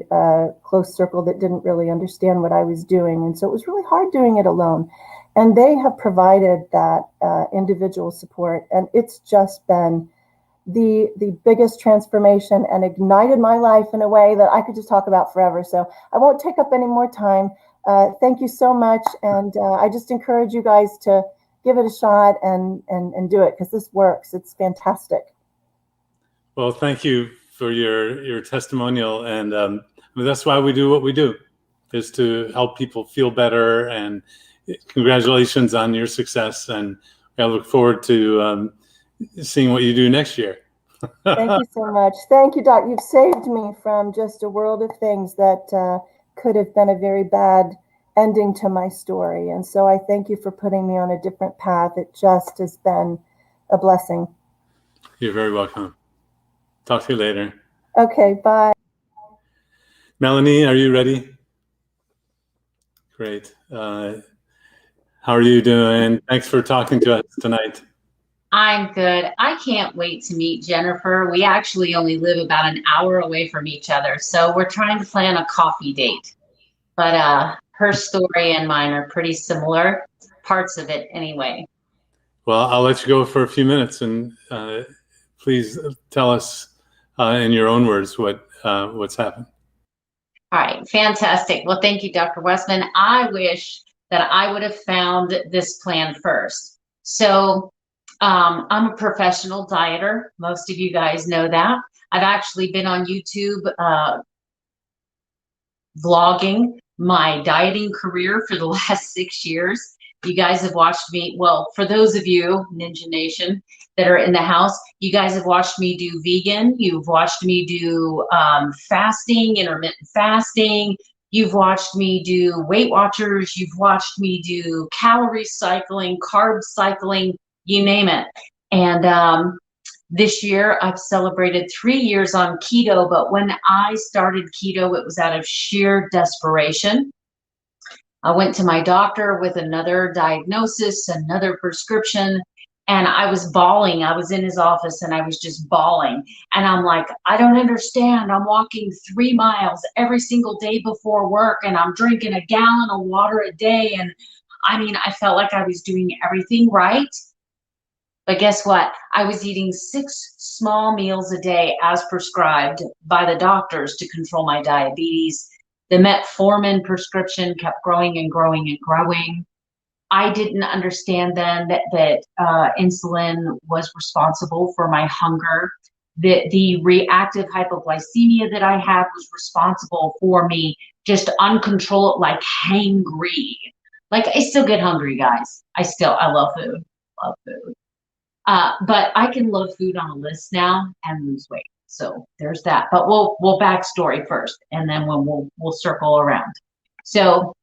close circle that didn't really understand what I was doing. And so it was really hard doing it alone. And they have provided that individual support. And it's just been the biggest transformation and ignited my life in a way that I could just talk about forever. So I won't take up any more time. Thank you so much. And I just encourage you guys to give it a shot and do it, because this works. It's fantastic. Well, thank you for your testimonial, and that's why we do what we do, is to help people feel better. And congratulations on your success, and I look forward to seeing what you do next year. Thank you so much. Thank you, Doc. You've saved me from just a world of things that could have been a very bad ending to my story. And so I thank you for putting me on a different path. It just has been a blessing. You're very welcome. Talk to you later. Okay, bye. Melanie, are you ready? Great. How are you doing? Thanks for talking to us tonight. I'm good. I can't wait to meet Jennifer. We actually only live about an hour away from each other, so we're trying to plan a coffee date. But her story and mine are pretty similar, parts of it anyway. Well, I'll let you go for a few minutes, and please tell us in your own words what's happened. All right, fantastic. Well, thank you, Dr. Westman. I wish that I would have found this plan first. So I'm a professional dieter. Most of you guys know that. I've actually been on YouTube vlogging my dieting career for the last 6 years. You guys have watched me, well, for those of you, Ninja Nation, that are in the house, you guys have watched me do vegan, you've watched me do fasting, intermittent fasting, you've watched me do Weight Watchers, you've watched me do calorie cycling, carb cycling, you name it. And this year I've celebrated 3 years on keto, but when I started keto, it was out of sheer desperation. I went to my doctor with another diagnosis, another prescription, and I was bawling. I was in his office and I was just bawling. And I'm like, I don't understand. I'm walking 3 miles every single day before work, and I'm drinking a gallon of water a day. And I mean, I felt like I was doing everything right. But guess what? I was eating 6 small meals a day as prescribed by the doctors to control my diabetes. The metformin prescription kept growing and growing and growing. I didn't understand then that insulin was responsible for my hunger. The reactive hypoglycemia that I had was responsible for me just uncontrolled, like hangry. Like, I still get hungry, guys. I love food, love food. But I can load food on a list now and lose weight. So there's that. But we'll backstory first, and then we'll circle around. So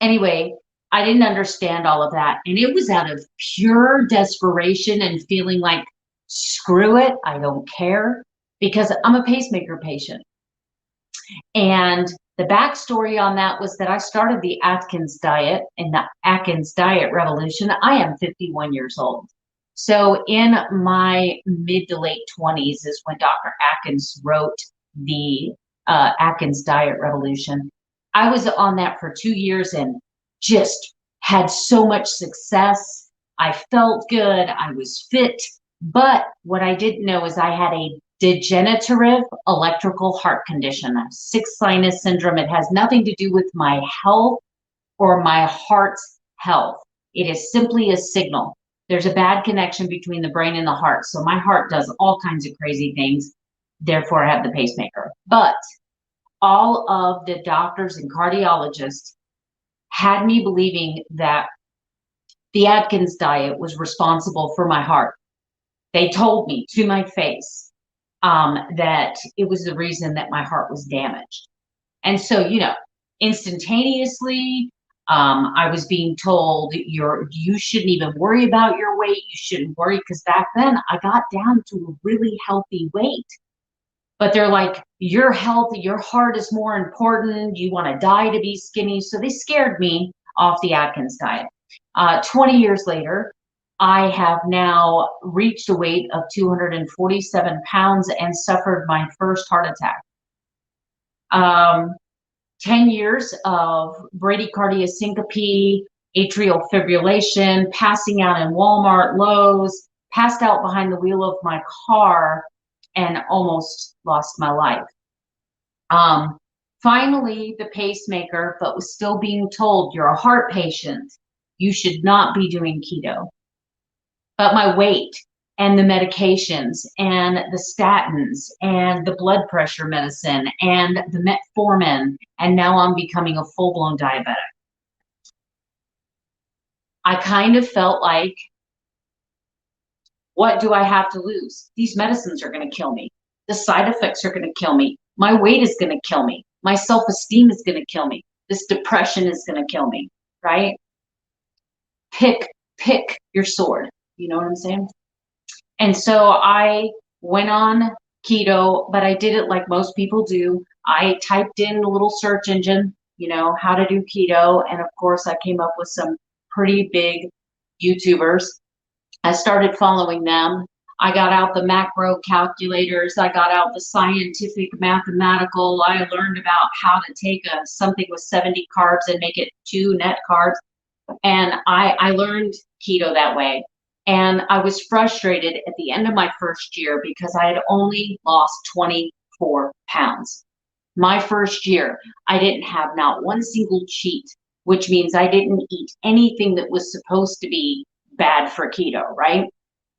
anyway, I didn't understand all of that, and it was out of pure desperation and feeling like, screw it, I don't care, because I'm a pacemaker patient. And the backstory on that was that I started the Atkins diet and the Atkins diet revolution. I am 51 years old. So in my mid to late 20s is when Dr. Atkins wrote the Atkins diet revolution. I was on that for 2 years and just had so much success. I felt good. I was fit. But what I didn't know is I had a degenerative electrical heart condition, sixth sinus syndrome. It has nothing to do with my health or my heart's health. It is simply a signal. There's a bad connection between the brain and the heart. So my heart does all kinds of crazy things. Therefore, I have the pacemaker. But all of the doctors and cardiologists had me believing that the Atkins diet was responsible for my heart. They told me to my face. that it was the reason that my heart was damaged. And so, instantaneously, I was being told you shouldn't even worry about your weight. You shouldn't worry, because back then I got down to a really healthy weight. But they're like, you're healthy, your heart is more important. You want to die to be skinny. So they scared me off the Atkins diet. 20 years later, I have now reached a weight of 247 pounds and suffered my first heart attack. 10 years of bradycardia, syncope, atrial fibrillation, passing out in Walmart, Lowe's, passed out behind the wheel of my car, and almost lost my life. Finally, the pacemaker, but was still being told, you're a heart patient. You should not be doing keto. But my weight and the medications and the statins and the blood pressure medicine and the metformin, and now I'm becoming a full-blown diabetic. I kind of felt like, what do I have to lose? These medicines are going to kill me. The side effects are going to kill me. My weight is going to kill me. My self-esteem is going to kill me. This depression is going to kill me, right? Pick your sword. You know what I'm saying? And so I went on keto, but I did it like most people do. I typed in a little search engine, how to do keto. And of course, I came up with some pretty big YouTubers. I started following them. I got out the macro calculators. I got out the scientific mathematical. I learned about how to take something with 70 carbs and make it 2 net carbs. And I learned keto that way. And I was frustrated at the end of my first year because I had only lost 24 pounds. My first year, I didn't have not one single cheat, which means I didn't eat anything that was supposed to be bad for keto, right?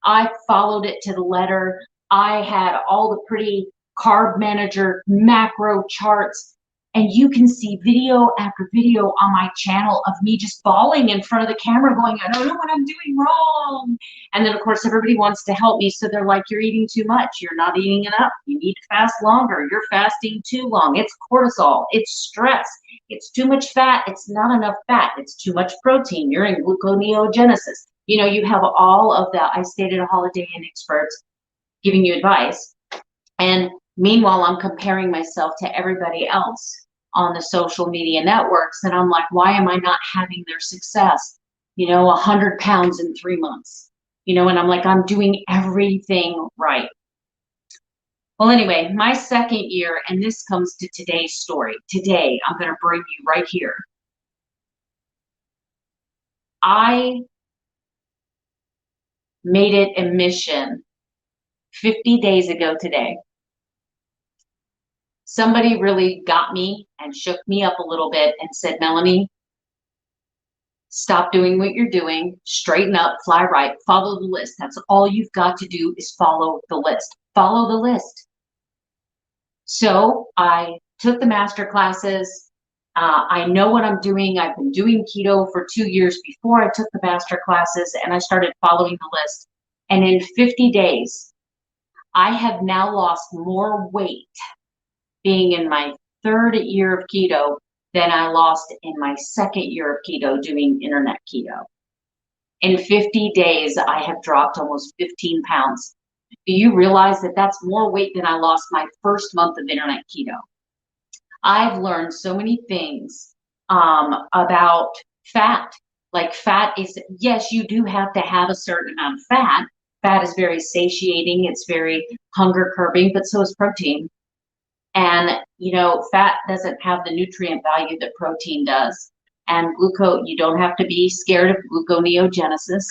I followed it to the letter. I had all the pretty carb manager macro charts. And you can see video after video on my channel of me just bawling in front of the camera going, I don't know what I'm doing wrong. And then, of course, everybody wants to help me. So they're like, you're eating too much. You're not eating enough. You need to fast longer. You're fasting too long. It's cortisol. It's stress. It's too much fat. It's not enough fat. It's too much protein. You're in gluconeogenesis. You have all of the I stayed at a Holiday Inn experts giving you advice. And meanwhile, I'm comparing myself to everybody else on the social media networks. And I'm like, why am I not having their success? 100 pounds in 3 months, and I'm like, I'm doing everything right. Well, anyway, my second year, and this comes to today's story. Today, I'm going to bring you right here. I made it a mission 50 days ago today. Somebody really got me and shook me up a little bit and said, Melanie, stop doing what you're doing, straighten up, fly right, follow the list. That's all you've got to do is follow the list. Follow the list. So I took the master classes. I know what I'm doing. I've been doing keto for 2 years before I took the master classes, and I started following the list. And in 50 days, I have now lost more weight being in my 3rd year of keto than I lost in my 2nd year of keto doing internet keto. In 50 days, I have dropped almost 15 pounds. Do you realize that that's more weight than I lost my first month of internet keto? I've learned so many things about fat. Like fat is, yes, you do have to have a certain amount of fat. Fat is very satiating. It's very hunger curbing, but so is protein. And, fat doesn't have the nutrient value that protein does. And you don't have to be scared of gluconeogenesis.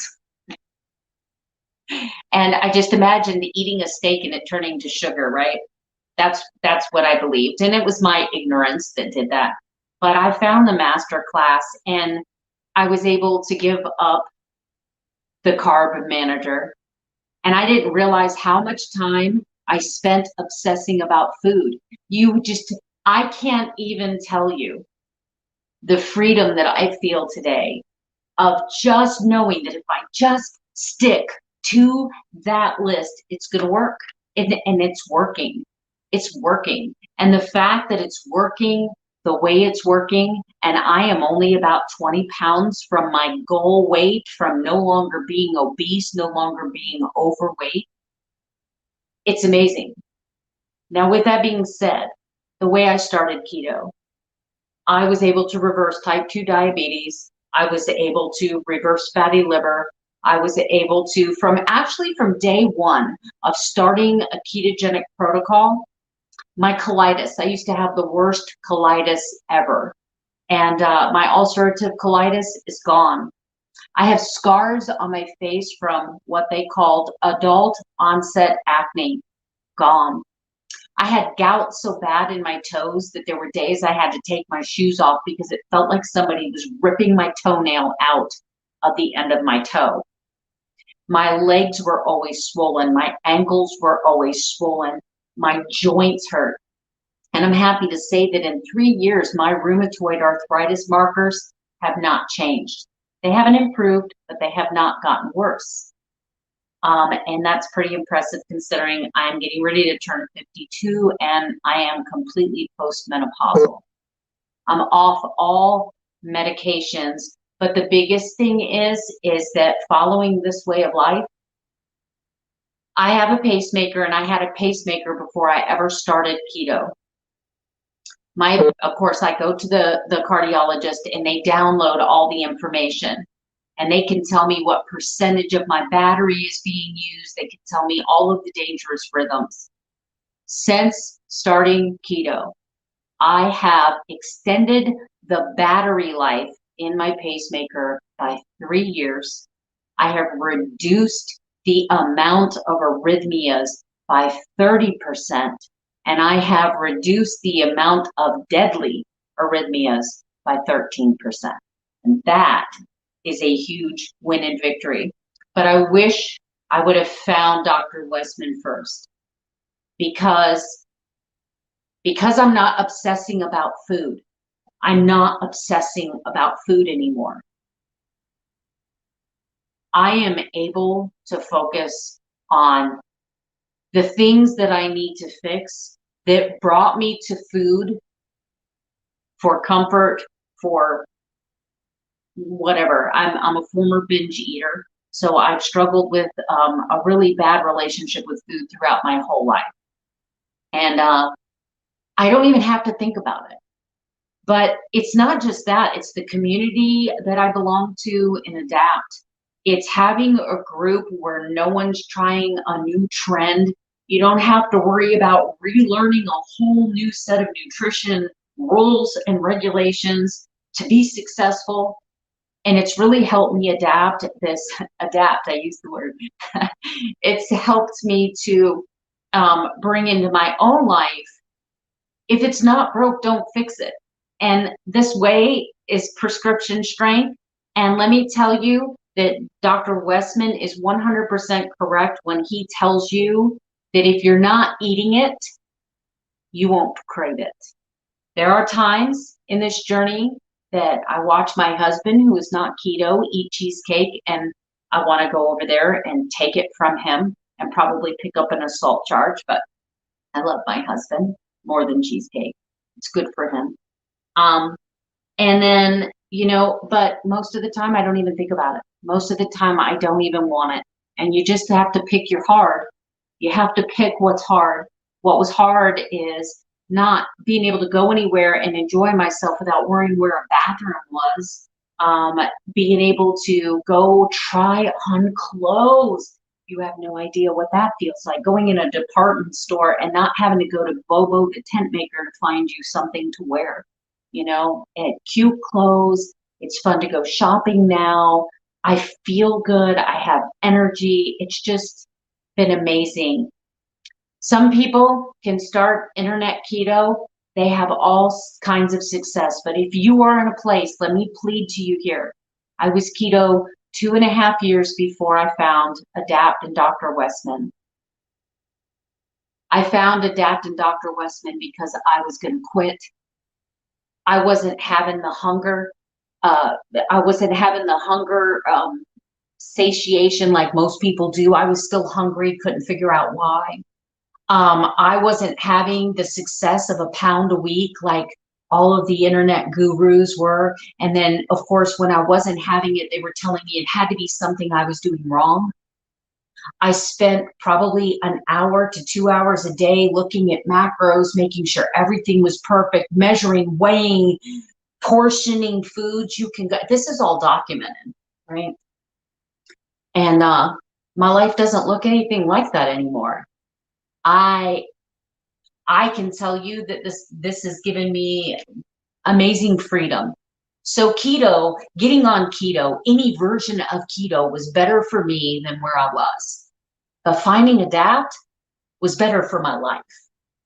And I just imagined eating a steak and it turning to sugar, right? That's what I believed. And it was my ignorance that did that. But I found the master class and I was able to give up the carb manager. And I didn't realize how much time I spent obsessing about food. I can't even tell you the freedom that I feel today of just knowing that if I just stick to that list, it's going to work. and it's working. It's working. And the fact that it's working the way it's working, and I am only about 20 pounds from my goal weight, from no longer being obese, no longer being overweight, it's amazing. Now, with that being said, the way I started keto, I was able to reverse type 2 diabetes. I was able to reverse fatty liver. I was able to, from day one of starting a ketogenic protocol, my colitis, I used to have the worst colitis ever. And my ulcerative colitis is gone. I have scars on my face from what they called adult onset acne, gone. I had gout so bad in my toes that there were days I had to take my shoes off because it felt like somebody was ripping my toenail out of the end of my toe. My legs were always swollen. My ankles were always swollen. My joints hurt. And I'm happy to say that in 3 years, my rheumatoid arthritis markers have not changed. They haven't improved, but they have not gotten worse. And that's pretty impressive considering I'm getting ready to turn 52 and I am completely postmenopausal. I'm off all medications, but the biggest thing is that following this way of life, I have a pacemaker, and I had a pacemaker before I ever started keto. Of course, I go to the cardiologist and they download all the information. And they can tell me what percentage of my battery is being used. They can tell me all of the dangerous rhythms. Since starting keto, I have extended the battery life in my pacemaker by 3 years. I have reduced the amount of arrhythmias by 30%, and I have reduced the amount of deadly arrhythmias by 13%. And that is a huge win and victory. But I wish I would have found Dr. Westman first, because I'm not obsessing about food. I'm not obsessing about food anymore. I am able to focus on the things that I need to fix that brought me to food for comfort, for whatever. I'm a former binge eater, so I've struggled with a really bad relationship with food throughout my whole life. And I don't even have to think about it. But it's not just that, it's the community that I belong to in Adapt. It's having a group where no one's trying a new trend. You don't have to worry about relearning a whole new set of nutrition rules and regulations to be successful. And it's really helped me adapt, I use the word. It's helped me to bring into my own life, if it's not broke, don't fix it. And this way is prescription strength. And let me tell you that Dr. Westman is 100% correct when he tells you that if you're not eating it, you won't crave it. There are times in this journey that I watch my husband, who is not keto, eat cheesecake, and I want to go over there and take it from him and probably pick up an assault charge. But I love my husband more than cheesecake. It's good for him. And then, but most of the time I don't even think about it. Most of the time I don't even want it. And you just have to pick your hard. You have to pick what's hard. What was hard is not being able to go anywhere and enjoy myself without worrying where a bathroom was. Being able to go try on clothes. You have no idea what that feels like. Going in a department store and not having to go to Bobo the tent maker to find you something to wear. And cute clothes. It's fun to go shopping now. I feel good. I have energy. It's just been amazing. Some people can start internet keto. They have all kinds of success. But if you are in a place, let me plead to you here. I was keto 2.5 years before I found Adapt and Dr. Westman. I found Adapt and Dr. Westman because I was going to quit. I wasn't having the hunger. Satiation like most people do. I was still hungry, couldn't figure out why. I wasn't having the success of a pound a week like all of the internet gurus were. And then, of course, when I wasn't having it, they were telling me it had to be something I was doing wrong. I spent probably an hour to 2 hours a day looking at macros, making sure everything was perfect, measuring, weighing, portioning foods you can get. This is all documented, right? And my life doesn't look anything like that anymore. I can tell you that this has given me amazing freedom. So keto, getting on keto, any version of keto was better for me than where I was. But finding Adapt was better for my life,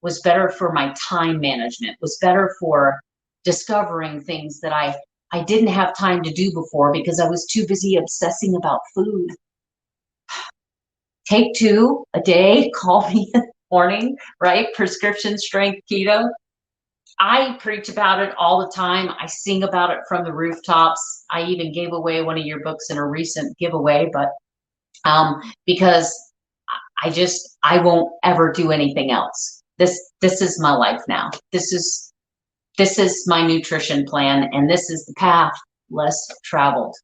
was better for my time management, was better for discovering things that I didn't have time to do before because I was too busy obsessing about food. Take 2 a day, call me in the morning, right? Prescription strength keto. I preach about it all the time. I sing about it from the rooftops. I even gave away one of your books in a recent giveaway, but because I won't ever do anything else. This is my life now. This is my nutrition plan, and this is the path less traveled.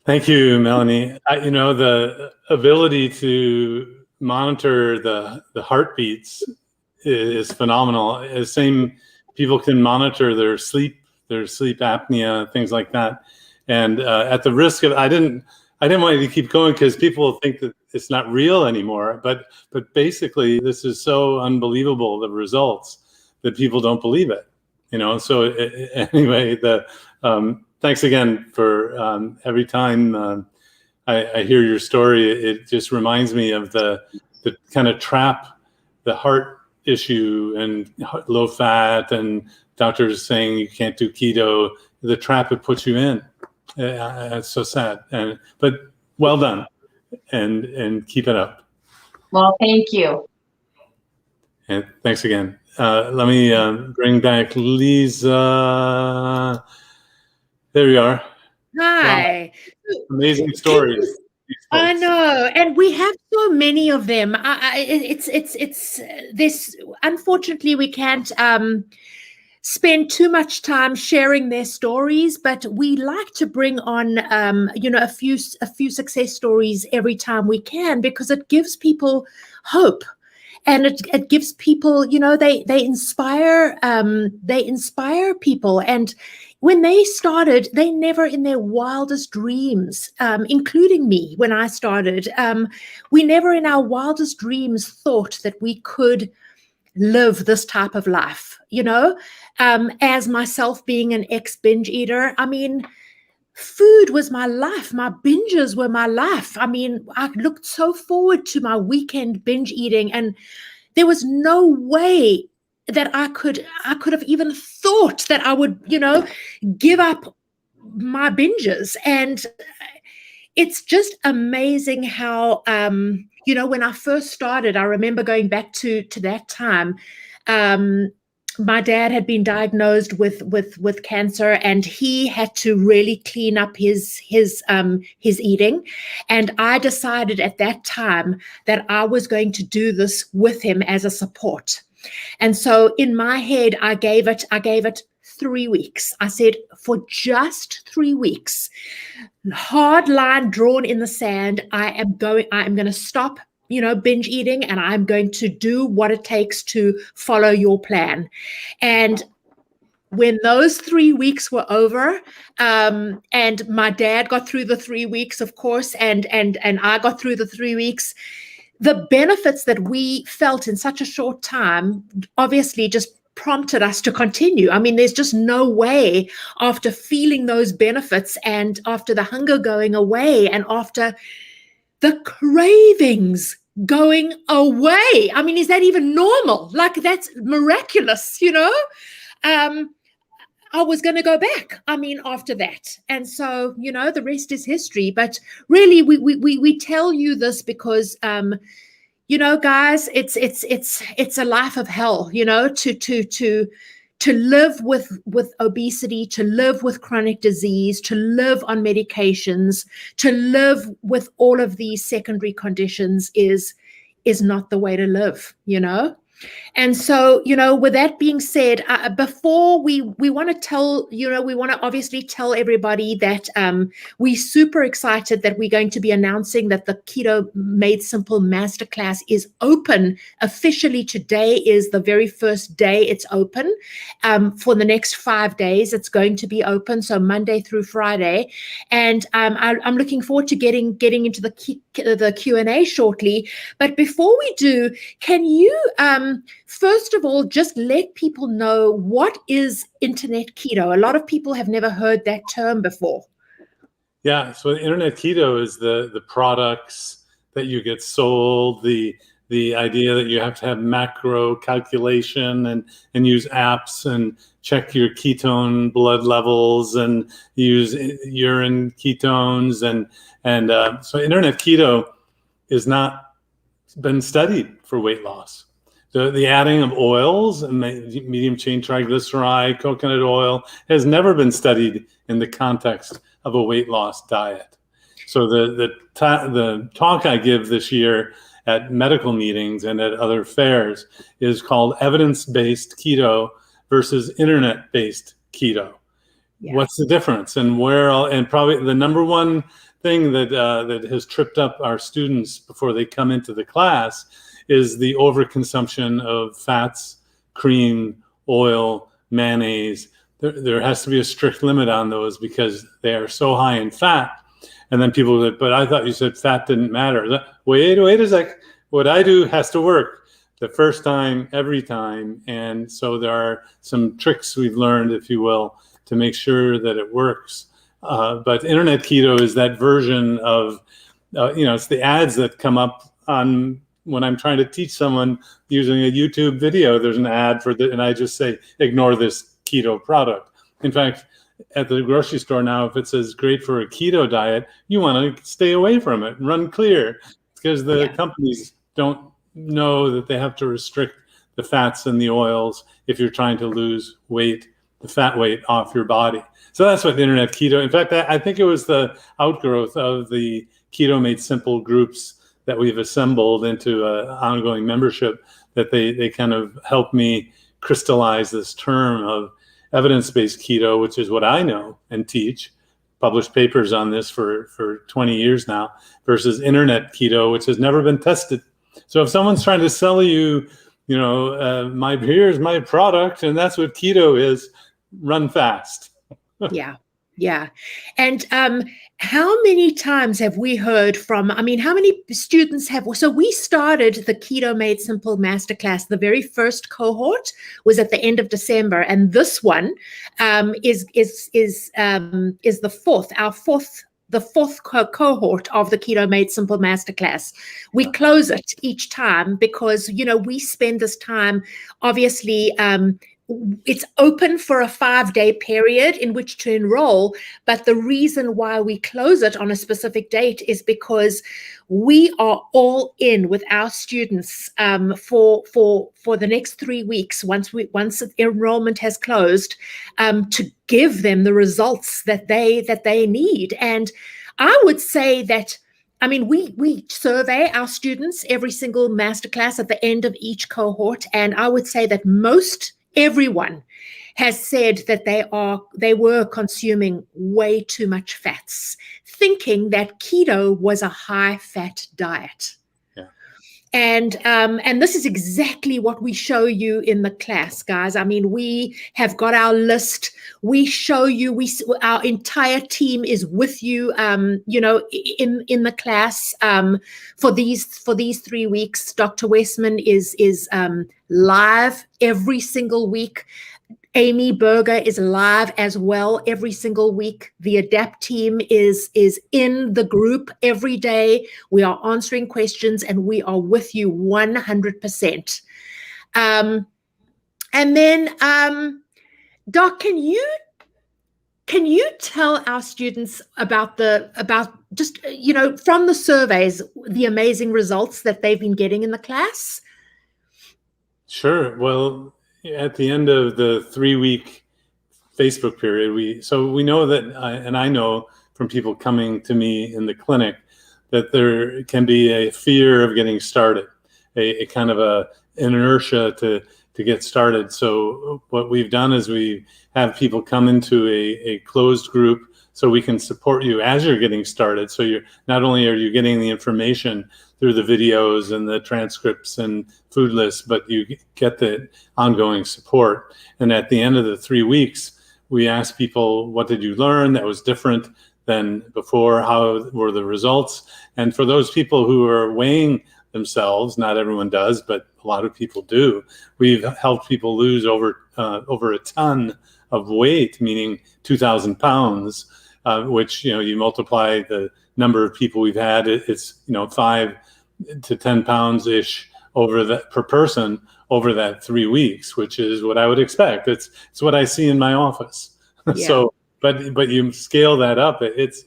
Thank you, Melanie. The ability to monitor the heartbeats is phenomenal. The same people can monitor their sleep apnea, things like that. And at the risk of, I didn't want you to keep going because people think that it's not real anymore. But basically, this is so unbelievable, the results, that people don't believe it. So anyway, thanks again for every time I hear your story, it just reminds me of the kind of trap, the heart issue and low fat, and doctors saying you can't do keto, the trap it puts you in. It's so sad, but well done, and keep it up. Well, thank you. And thanks again. Let me bring back Lisa. There we are. Hi. Wow. Amazing stories. I know, and we have so many of them. It's this. Unfortunately, we can't spend too much time sharing their stories, but we like to bring on a few success stories every time we can, because it gives people hope. And it gives people, they inspire people. And when they started, they never in their wildest dreams, including me when I started, we never in our wildest dreams thought that we could live this type of life, as myself being an ex-binge eater. I mean, food was my life. My binges were my life. I mean, I looked so forward to my weekend binge eating, and there was no way that I could have even thought that I would, give up my binges. And it's just amazing how, when I first started, I remember going back to that time. My dad had been diagnosed with cancer, and he had to really clean up his eating. And I decided at that time that I was going to do this with him as a support. And so in my head, I gave it 3 weeks. I said, for just 3 weeks, hard line drawn in the sand, I am going to stop binge eating, and I'm going to do what it takes to follow your plan. And when those 3 weeks were over, and my dad got through the 3 weeks, of course, and I got through the 3 weeks, the benefits that we felt in such a short time obviously just prompted us to continue. I mean, there's just no way, after feeling those benefits and after the hunger going away and after the cravings going away. I mean, is that even normal? Like, that's miraculous, I was going to go back, after that. And so, the rest is history. But really, we tell you this because, guys, it's a life of hell, to live with obesity, to live with chronic disease, to live on medications, to live with all of these secondary conditions is is not the way to live, And so, with that being said, before we want to tell, we want to obviously tell everybody that we're super excited that we're going to be announcing that the Keto Made Simple Masterclass is open officially. Today is the very first day it's open. For the next 5 days, it's going to be open, so Monday through Friday. And I'm looking forward to getting into the Q&A shortly. But before we do, can you first of all just let people know what is internet keto? A lot of people have never heard that term before. Yeah, so internet keto is the products that you get sold, the idea that you have to have macro calculation and use apps and check your ketone blood levels and use urine ketones and so internet keto is not been studied for weight loss. The adding of oils and medium chain triglyceride, coconut oil has never been studied in the context of a weight loss diet. So the talk I give this year at medical meetings and at other fairs is called evidence-based keto versus internet-based keto. Yeah. What's the difference, and and probably the number one thing that has tripped up our students before they come into the class is the overconsumption of fats, cream, oil, mayonnaise. There has to be a strict limit on those because they are so high in fat. And then people go, but I thought you said fat didn't matter. Wait a sec. What I do has to work the first time, every time. And so there are some tricks we've learned, if you will, to make sure that it works. But internet keto is that version of, it's the ads that come up on when I'm trying to teach someone using a YouTube video. There's an ad for and I just say, ignore this keto product. In fact, at the grocery store now, if it says great for a keto diet, you want to stay away from it, run clear, because the companies don't know that they have to restrict the fats and the oils if you're trying to lose weight, the fat weight off your body. So that's what internet keto, in fact, I think it was the outgrowth of the Keto Made Simple groups that we've assembled into an ongoing membership, that they kind of helped me crystallize this term of evidence-based keto, which is what I know and teach, published papers on this for 20 years now, versus internet keto, which has never been tested. So if someone's trying to sell you, here's my product, and that's what keto is, run fast. Yeah. And how many times have we heard from, how many students so we started the Keto Made Simple Masterclass. The very first cohort was at the end of December. And this one is the fourth cohort of the Keto Made Simple Masterclass. We close it each time because, we spend this time, obviously, it's open for a 5-day period in which to enroll, but the reason why we close it on a specific date is because we are all in with our students for the next 3 weeks once enrollment has closed, to give them the results that they need. And I would say that we survey our students every single masterclass at the end of each cohort, and I would say that everyone has said that they were consuming way too much fats, thinking that keto was a high-fat diet. Yeah. And this is exactly what we show you in the class, guys. We have got our list. We show you. Our entire team is with you. In the class for these 3 weeks. Dr. Westman is live every single week. Amy Berger is live as well every single week. The ADAPT team is in the group every day. We are answering questions and we are with you 100%. And then, Doc, can you tell our students about just, from the surveys, the amazing results that they've been getting in the class? Sure. Well, at the end of the 3-week Facebook period, we know that, and I know from people coming to me in the clinic, that there can be a fear of getting started. a kind of a inertia to get started. So what we've done is we have people come into a closed group so we can support you as you're getting started. So you're not only are you getting the information through the videos and the transcripts and food lists, but you get the ongoing support. And at the end of the 3 weeks, we ask people, what did you learn that was different than before? How were the results? And for those people who are weighing themselves, not everyone does, but a lot of people do, we've helped people lose over a ton of weight, meaning 2,000 pounds, which, you multiply the number of people we've had, it's 5 to 10 pounds ish over that per person over that 3 weeks, which is what I would expect. It's what I see in my office. Yeah. So, but you scale that up, it's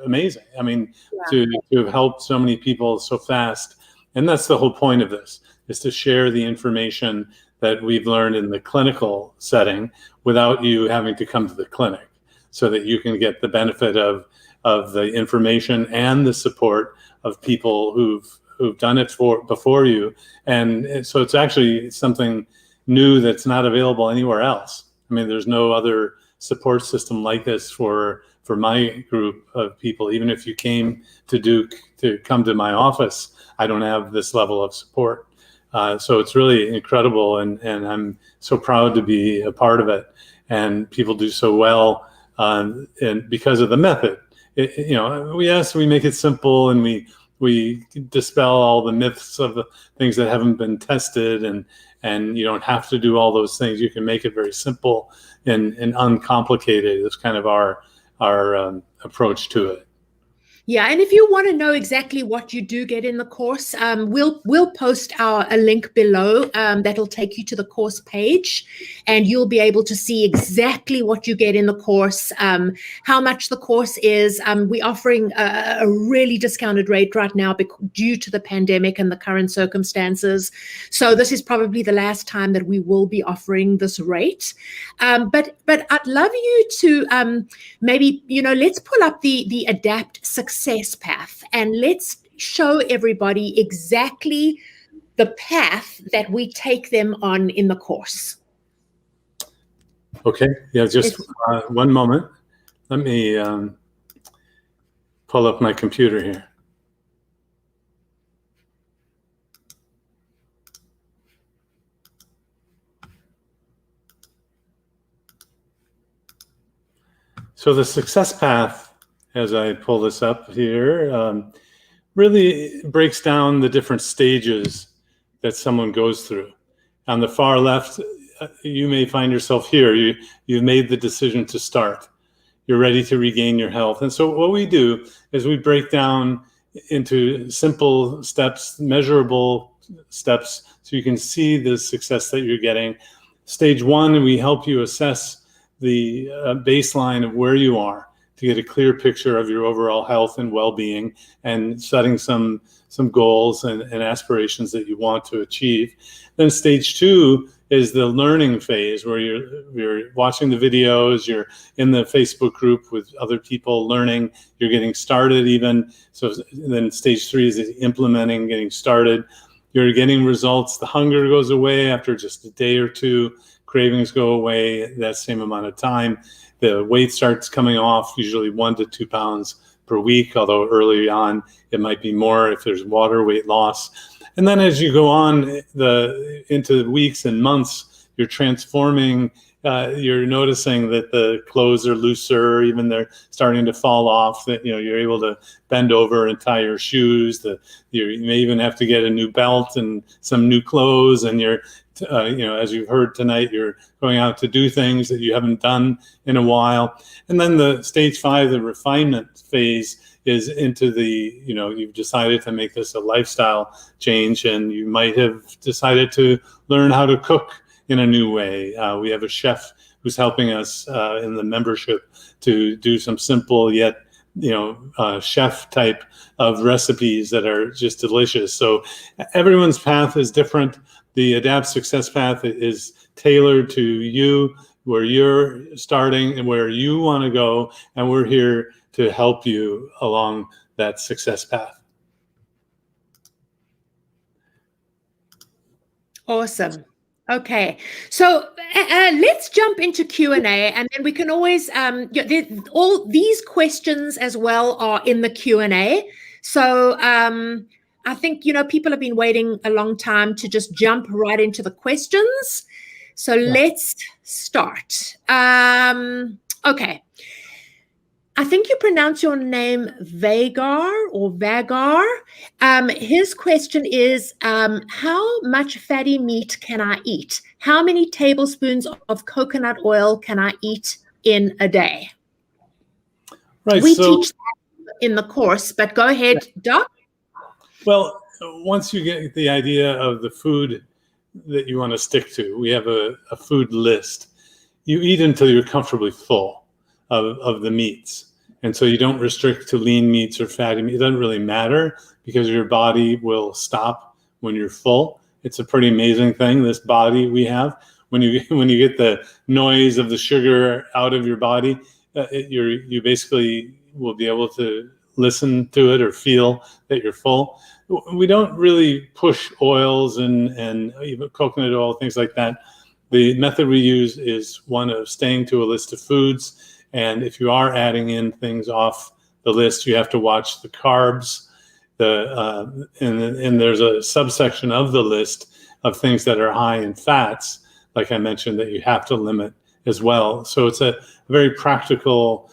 amazing. I mean, to have helped so many people so fast, and that's the whole point of this, is to share the information that we've learned in the clinical setting without you having to come to the clinic, so that you can get the benefit of the information and the support of people who've done it before you. And so it's actually something new that's not available anywhere else. I mean, there's no other support system like this for my group of people. Even if you came to Duke to come to my office, I don't have this level of support. So it's really incredible, and I'm so proud to be a part of it. And people do so well, and because of the method. We make it simple, and we dispel all the myths of the things that haven't been tested, and you don't have to do all those things. You can make it very simple and uncomplicated. It's kind of our approach to it. Yeah, and if you want to know exactly what you do get in the course, we'll post a link below that'll take you to the course page, and you'll be able to see exactly what you get in the course, how much the course is. We're offering a really discounted rate right now due to the pandemic and the current circumstances. So this is probably the last time that we will be offering this rate. But I'd love you to maybe, let's pull up the ADAPT success path, and let's show everybody exactly the path that we take them on in the course. Okay, yeah, just one moment. Let me pull up my computer here. So the success path, as I pull this up here, really breaks down the different stages that someone goes through. On the far left, you may find yourself here. You've made the decision to start. You're ready to regain your health. And so what we do is we break down into simple steps, measurable steps, so you can see the success that you're getting. Stage 1, we help you assess the baseline of where you are to get a clear picture of your overall health and well-being, and setting some goals and aspirations that you want to achieve. Then stage 2 is the learning phase, where you're watching the videos, you're in the Facebook group with other people learning, you're getting started even. So then stage 3 is implementing, getting started. You're getting results. The hunger goes away after just a day or two. Cravings go away that same amount of time. The weight starts coming off, usually 1 to 2 pounds per week, although early on it might be more if there's water weight loss. And then as you go on into weeks and months, you're transforming. You're noticing that the clothes are looser, even they're starting to fall off, that you're able to bend over and tie your shoes. You may even have to get a new belt and some new clothes, and you're as you've heard tonight, you're going out to do things that you haven't done in a while. And then the stage 5, the refinement phase, is into the, you've decided to make this a lifestyle change, and you might have decided to learn how to cook in a new way. We have a chef who's helping us in the membership to do some simple yet chef type of recipes that are just delicious. So everyone's path is different. The ADAPT success path is tailored to you, where you're starting and where you want to go, and we're here to help you along that success path. Awesome. Okay, so let's jump into Q&A, and then we can always all these questions as well are in the Q&A. So I think people have been waiting a long time to just jump right into the questions. So let's start. Okay. I think you pronounce your name Vagar or Vagar. His question is, how much fatty meat can I eat? How many tablespoons of coconut oil can I eat in a day? Right. We teach that in the course, but go ahead, Doc. Well, once you get the idea of the food that you want to stick to, we have a food list. You eat until you're comfortably full of the meats. And so you don't restrict to lean meats or fatty meat. It doesn't really matter because your body will stop when you're full. It's a pretty amazing thing, this body we have. When you get the noise of the sugar out of your body, you basically will be able to listen to it or feel that you're full. We don't really push oils and even coconut oil, things like that. The method we use is one of staying to a list of foods. And if you are adding in things off the list, you have to watch the carbs. And there's a subsection of the list of things that are high in fats, like I mentioned, that you have to limit as well. So it's a very practical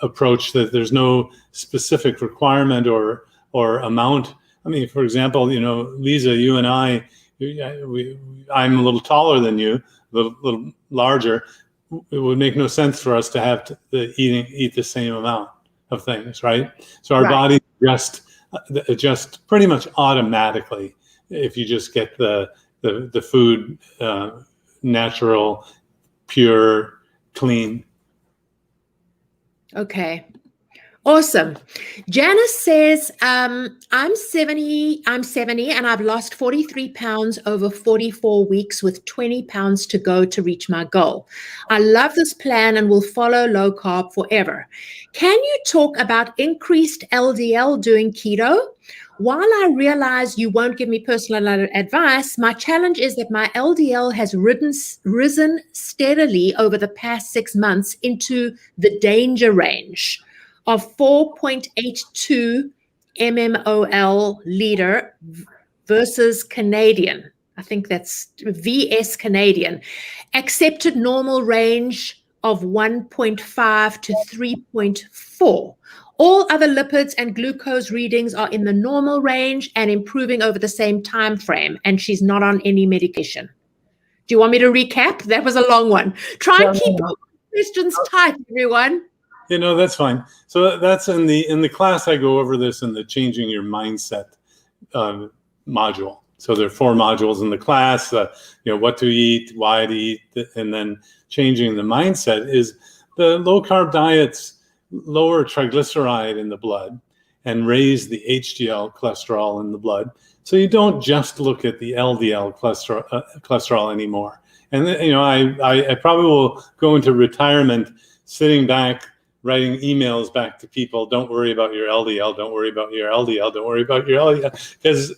approach that there's no specific requirement or amount. I mean, for example, Lisa, you and I'm a little taller than you, a little larger. It would make no sense for us to have to eat the same amount of things, right? So our body adjust pretty much automatically if you just get the food natural, pure, clean. Okay. Awesome. Janice says, I'm 70 and I've lost 43 pounds over 44 weeks with 20 pounds to go to reach my goal. I love this plan and will follow low carb forever. Can you talk about increased LDL doing keto? While I realize you won't give me personal advice, my challenge is that my LDL has risen steadily over the past 6 months into the danger range of 4.82 mmol liter versus Canadian. I think that's VS Canadian. Accepted normal range of 1.5 to 3.4. All other lipids and glucose readings are in the normal range and improving over the same time frame, and she's not on any medication. Do you want me to recap? That was a long one. Try and keep questions tight, everyone. That's fine. So that's in the class. I go over this in the changing your mindset module. So there are 4 modules in the class. What to eat, why to eat, and then changing the mindset is the low carb diets lower triglyceride in the blood and raise the HDL cholesterol in the blood. So you don't just look at the LDL cholesterol anymore. And I probably will go into retirement sitting back, writing emails back to people. Don't worry about your LDL. Don't worry about your LDL. Don't worry about your LDL,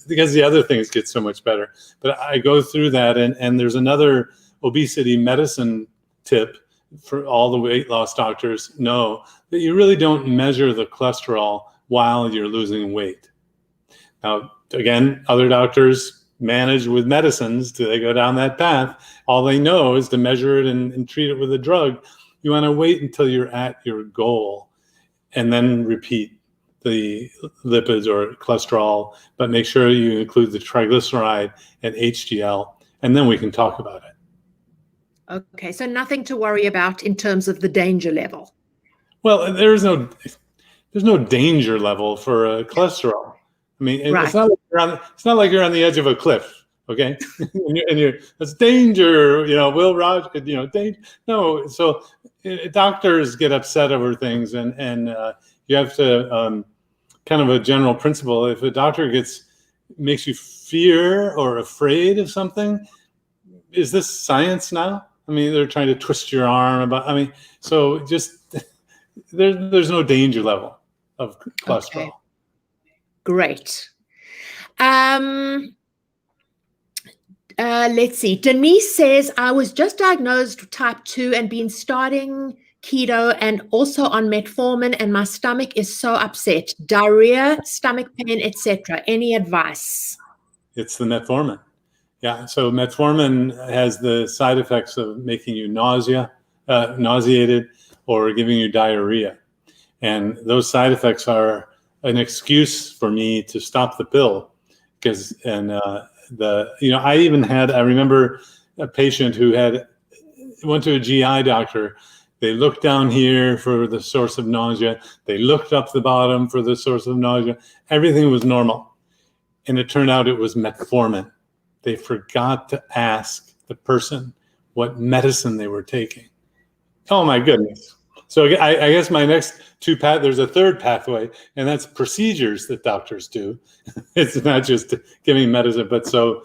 because the other things get so much better. But I go through that, and there's another obesity medicine tip for all the weight loss doctors know that you really don't measure the cholesterol while you're losing weight. Now, again, other doctors manage with medicines. Do they go down that path? All they know is to measure it and treat it with a drug. You want to wait until you're at your goal and then repeat the lipids or cholesterol, but make sure you include the triglyceride and HDL, and then we can talk about it. Okay, so nothing to worry about in terms of the danger level. Well, there's no danger level for cholesterol. I mean, it's not like you're on the edge of a cliff, okay? and it's danger, Will Rogers, danger. No, so doctors get upset over things, and you have to kind of a general principle. If a doctor makes you fear or afraid of something, is this science now? I mean, they're trying to twist your arm so just there's no danger level of cholesterol. Okay. Great. Let's see. Denise says, I was just diagnosed with type 2 and been starting keto and also on metformin, and my stomach is so upset. Diarrhea, stomach pain, etc. Any advice? It's the metformin. Yeah, so metformin has the side effects of making you nauseated or giving you diarrhea. And those side effects are an excuse for me to stop the pill. I remember a patient who went to a GI doctor. They looked down here for the source of nausea. They looked up the bottom for the source of nausea. Everything was normal. And it turned out it was metformin. They forgot to ask the person what medicine they were taking. Oh my goodness. So I guess my next there's a third pathway, and that's procedures that doctors do. It's not just giving medicine, but so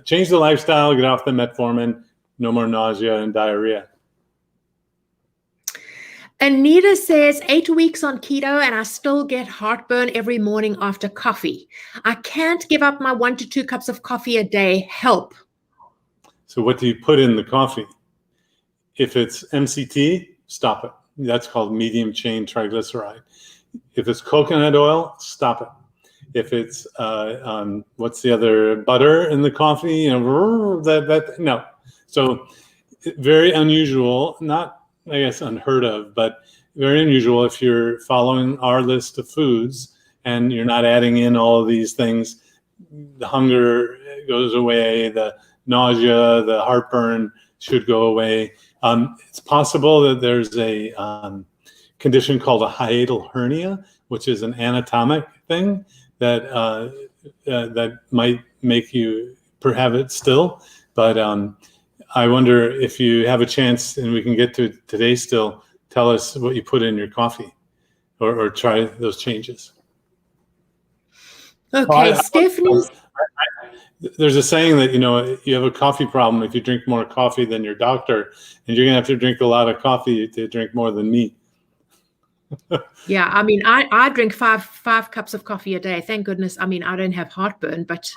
change the lifestyle, get off the metformin, no more nausea and diarrhea. Anita says, 8 weeks on keto and I still get heartburn every morning after coffee. I can't give up my 1 to 2 cups of coffee a day. Help. So what do you put in the coffee? If it's MCT, stop it. That's called medium chain triglyceride. If it's coconut oil, stop it. If it's what's the other, butter in the coffee, no. So very unusual, not I guess unheard of, but very unusual if you're following our list of foods and you're not adding in all of these things. The hunger goes away, the nausea, the heartburn should go away. It's possible that there's a condition called a hiatal hernia, which is an anatomic thing that might make you have it still. But I wonder if you have a chance, and we can get to it today still, tell us what you put in your coffee or try those changes. Okay, Stephanie. There's a saying that, you have a coffee problem if you drink more coffee than your doctor, and you're going to have to drink a lot of coffee to drink more than me. Yeah, I mean, I drink five cups of coffee a day. Thank goodness. I mean, I don't have heartburn, but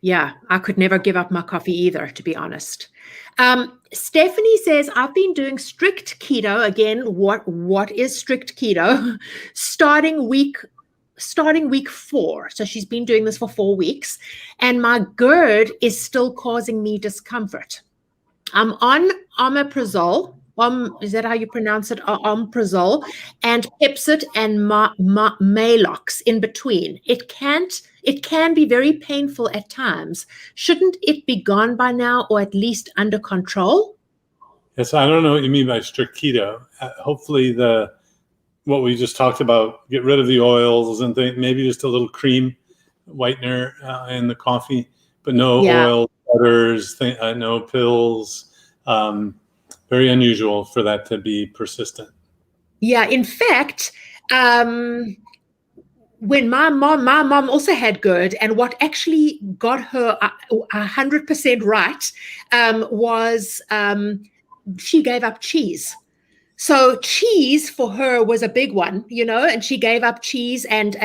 yeah, I could never give up my coffee either, to be honest. Stephanie says, I've been doing strict keto. Again, what is strict keto? Starting week 4. So she's been doing this for 4 weeks, and my GERD is still causing me discomfort. I'm on omeprazole. Is that how you pronounce it? Omeprazole and Pepcid and Maalox in between. It can be very painful at times. Shouldn't it be gone by now, or at least under control? Yes, I don't know what you mean by strict keto. Hopefully what we just talked about, get rid of the oils and maybe just a little cream whitener in the coffee, but no oil, butters, no pills. Very unusual for that to be persistent. Yeah, in fact, when my mom also had GERD, and what actually got her 100% right was she gave up cheese. So cheese for her was a big one, and she gave up cheese, and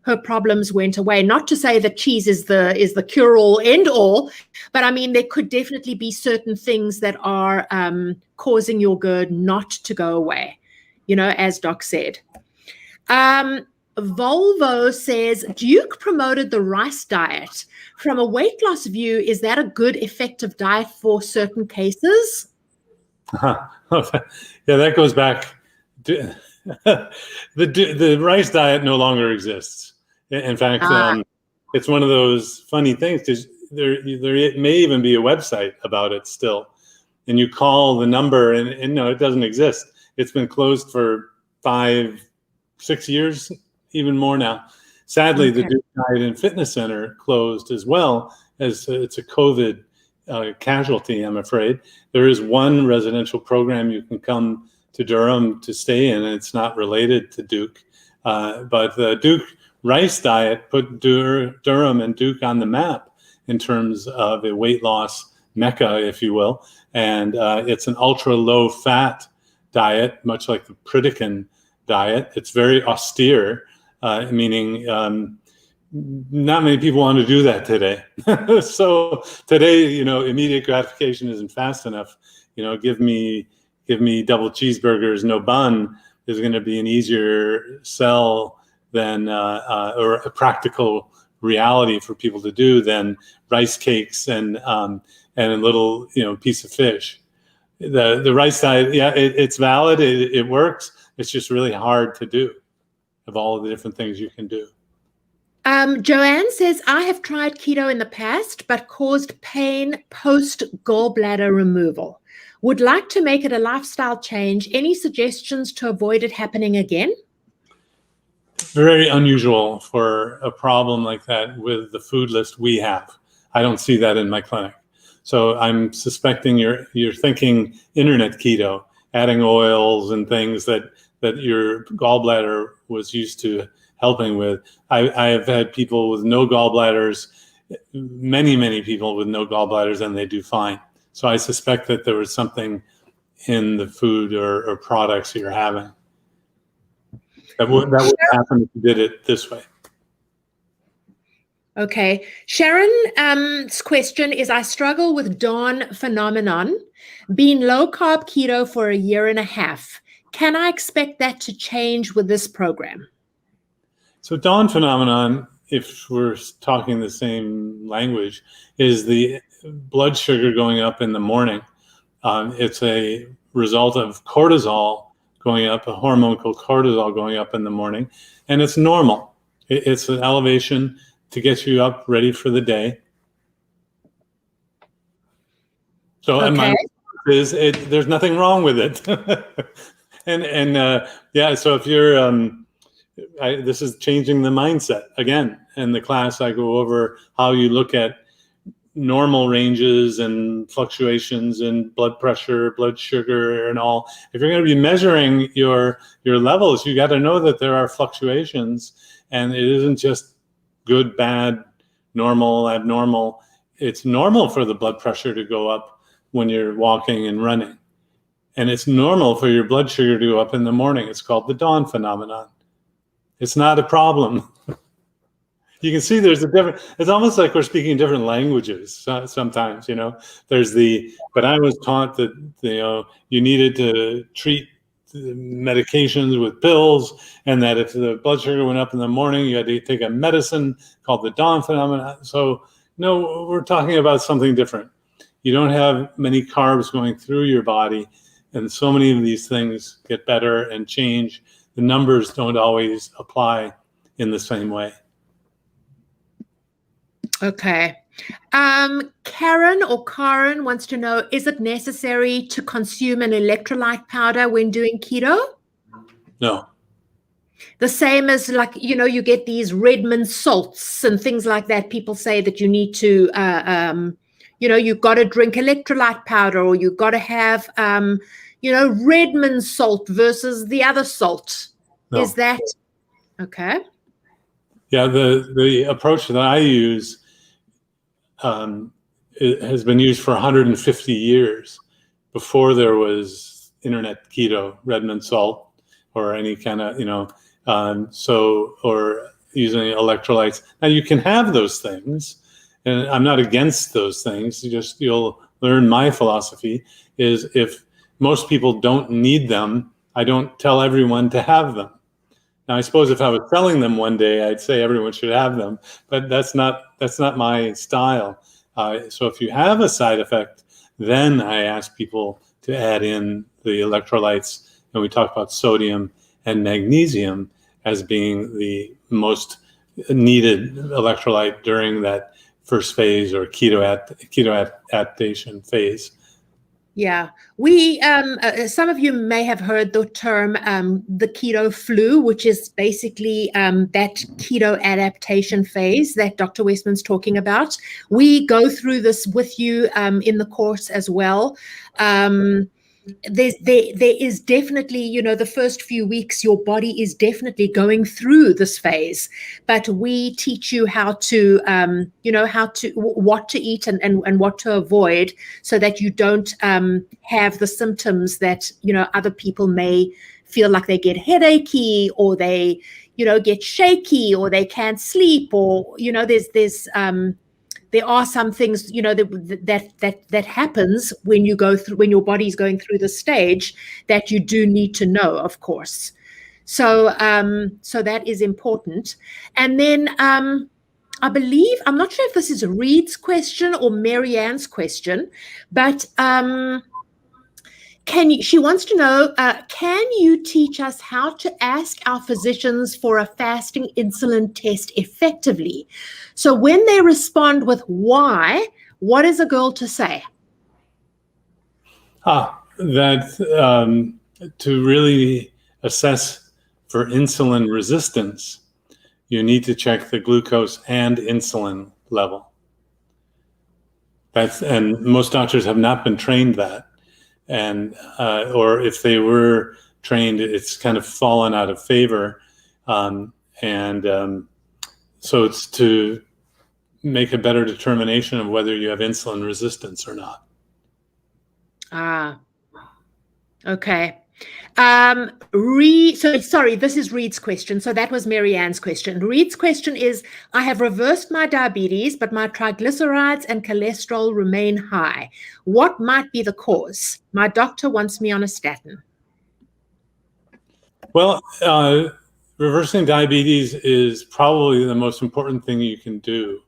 her problems went away. Not to say that cheese is the cure-all, end-all, but I mean, there could definitely be certain things that are causing your GERD not to go away, as Doc said. Volvo says, Duke promoted the rice diet. From a weight loss view, is that a good, effective diet for certain cases? Yeah, that goes back. The rice diet no longer exists. In fact, it's one of those funny things, because there may even be a website about it still, and you call the number and no, it doesn't exist. It's been closed for 5-6 years, even more now. Sadly, the Duke Diet and Fitness Center closed as well, as it's a COVID casualty, I'm afraid. There is one residential program you can come to Durham to stay in, and it's not related to Duke. But the Duke rice diet put Durham and Duke on the map in terms of a weight loss mecca, if you will. And it's an ultra low fat diet, much like the Pritikin diet. It's very austere, meaning not many people want to do that today. So today, immediate gratification isn't fast enough. Give me double cheeseburgers, no bun is going to be an easier sell than or a practical reality for people to do than rice cakes and a little piece of fish. The rice diet, yeah, it's valid. It works. It's just really hard to do, of all of the different things you can do. Joanne says, I have tried keto in the past, but caused pain post gallbladder removal. Would like to make it a lifestyle change. Any suggestions to avoid it happening again? Very unusual for a problem like that with the food list we have. I don't see that in my clinic. So I'm suspecting you're thinking internet keto, adding oils and things that your gallbladder was used to helping with. I have had people with no gallbladders, many people with no gallbladders, and they do fine. So I suspect that there was something in the food or products you're having that would happen if you did it this way. Okay. Sharon's question is, I struggle with Dawn phenomenon, being low carb keto for a year and a half. Can I expect that to change with this program? So Dawn phenomenon, if we're talking the same language, is the blood sugar going up in the morning. It's a result of cortisol going up, a hormone called cortisol going up in the morning, and it's normal. It's an elevation to get you up ready for the day. So my is there's nothing wrong with it. Yeah, so if you're this is changing the mindset. Again, in the class I go over how you look at normal ranges and fluctuations in blood pressure, blood sugar, and all. If you're going to be measuring your levels, you got to know that there are fluctuations, and it isn't just good, bad, normal, abnormal. It's normal for the blood pressure to go up when you're walking and running, and it's normal for your blood sugar to go up in the morning. It's called the dawn phenomenon. It's not a problem. You can see there's a different, it's almost like we're speaking different languages sometimes, but I was taught that, you needed to treat medications with pills, and that if the blood sugar went up in the morning, you had to take a medicine called the dawn phenomenon. So no, we're talking about something different. You don't have many carbs going through your body, and so many of these things get better and change. The numbers don't always apply in the same way. Okay. Karen wants to know, is it necessary to consume an electrolyte powder when doing keto? No. The same as you get these Redmond salts and things like that. People say that you need to, you've got to drink electrolyte powder, or you've got to have, Redmond salt versus the other salt. No. Is that okay? Yeah, the approach that I use it has been used for 150 years before there was internet keto, Redmond salt, or any kind of, or using electrolytes. Now you can have those things, and I'm not against those things. You'll learn my philosophy is, if most people don't need them, I don't tell everyone to have them. Now, I suppose if I was selling them one day, I'd say everyone should have them, but that's not my style. So if you have a side effect, then I ask people to add in the electrolytes, and we talk about sodium and magnesium as being the most needed electrolyte during that first phase, or keto adaptation phase. Yeah, we some of you may have heard the term the keto flu, which is basically that keto adaptation phase that Dr. Westman's talking about. We go through this with you in the course as well. There is definitely, the first few weeks, your body is definitely going through this phase, but we teach you how to, what to eat and what to avoid, so that you don't have the symptoms that, other people may feel like they get headachy, or they, get shaky, or they can't sleep, or there are some things that happens when you go through, when your body's going through the stage, that you do need to know, of course. So that is important. And then I believe, I'm not sure if this is Reed's question or Marianne's question, but she wants to know, can you teach us how to ask our physicians for a fasting insulin test effectively? So when they respond with why, what is a girl to say? That to really assess for insulin resistance, you need to check the glucose and insulin level. And most doctors have not been trained that. And or if they were trained, it's kind of fallen out of favor. So it's to make a better determination of whether you have insulin resistance or not. Okay. Sorry, this is Reed's question. So that was Marianne's question. Reed's question is, I have reversed my diabetes, but my triglycerides and cholesterol remain high. What might be the cause? My doctor wants me on a statin. Well, reversing diabetes is probably the most important thing you can do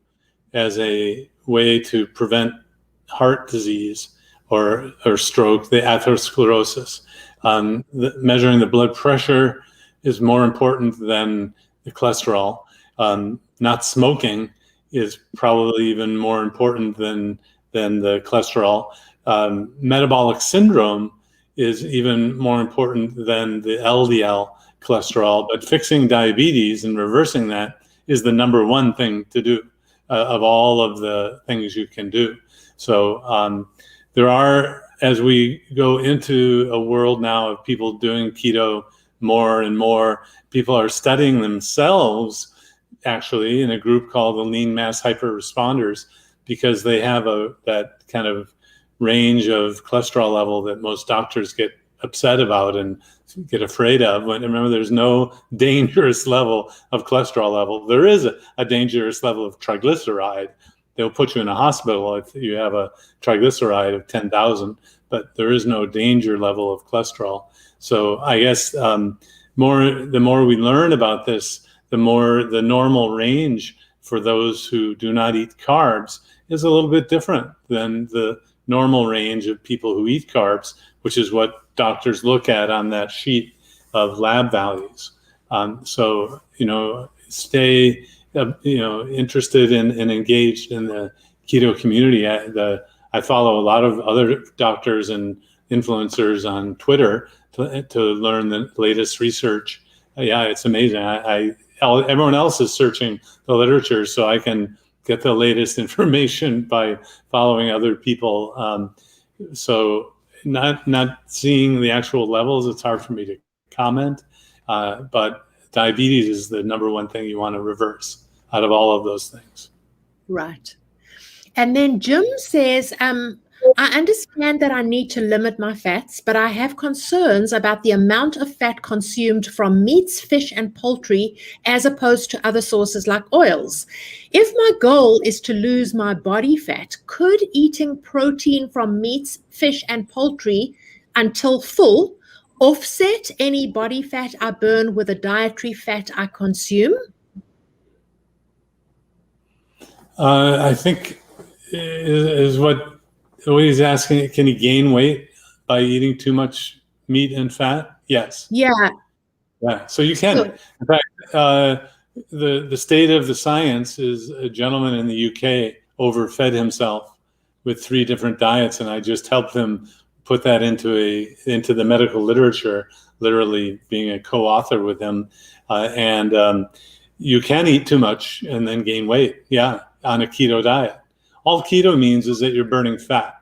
as a way to prevent heart disease or stroke, the atherosclerosis. Measuring the blood pressure is more important than the cholesterol. Not smoking is probably even more important than the cholesterol. Metabolic syndrome is even more important than the LDL cholesterol, but fixing diabetes and reversing that is the number one thing to do of all of the things you can do. So there are, as we go into a world now of people doing keto more and more, people are studying themselves actually in a group called the lean mass hyper responders, because they have that kind of range of cholesterol level that most doctors get upset about and get afraid of. Remember, there's no dangerous level of cholesterol level. There is a dangerous level of triglyceride. They'll put you in a hospital if you have a triglyceride of 10,000, but there is no danger level of cholesterol. So I guess the more we learn about this, the more the normal range for those who do not eat carbs is a little bit different than the normal range of people who eat carbs, which is what doctors look at on that sheet of lab values. So, stay interested and engaged in the keto community. I follow a lot of other doctors and influencers on Twitter to learn the latest research. Yeah, it's amazing. Everyone else is searching the literature, so I can get the latest information by following other people. So not seeing the actual levels, it's hard for me to comment. But diabetes is the number one thing you want to reverse out of all of those things. Right. And then Jim says, I understand that I need to limit my fats, but I have concerns about the amount of fat consumed from meats, fish, and poultry, as opposed to other sources like oils. If my goal is to lose my body fat, could eating protein from meats, fish, and poultry until full offset any body fat I burn with the dietary fat I consume? I think is what he's asking. Can he gain weight by eating too much meat and fat? Yes. Yeah. So you can. Good. In fact, the state of the science is a gentleman in the UK overfed himself with 3 different diets, and I just helped him put that into the medical literature, literally being a co-author with him. And you can eat too much and then gain weight. Yeah. On a keto diet. All keto means is that you're burning fat.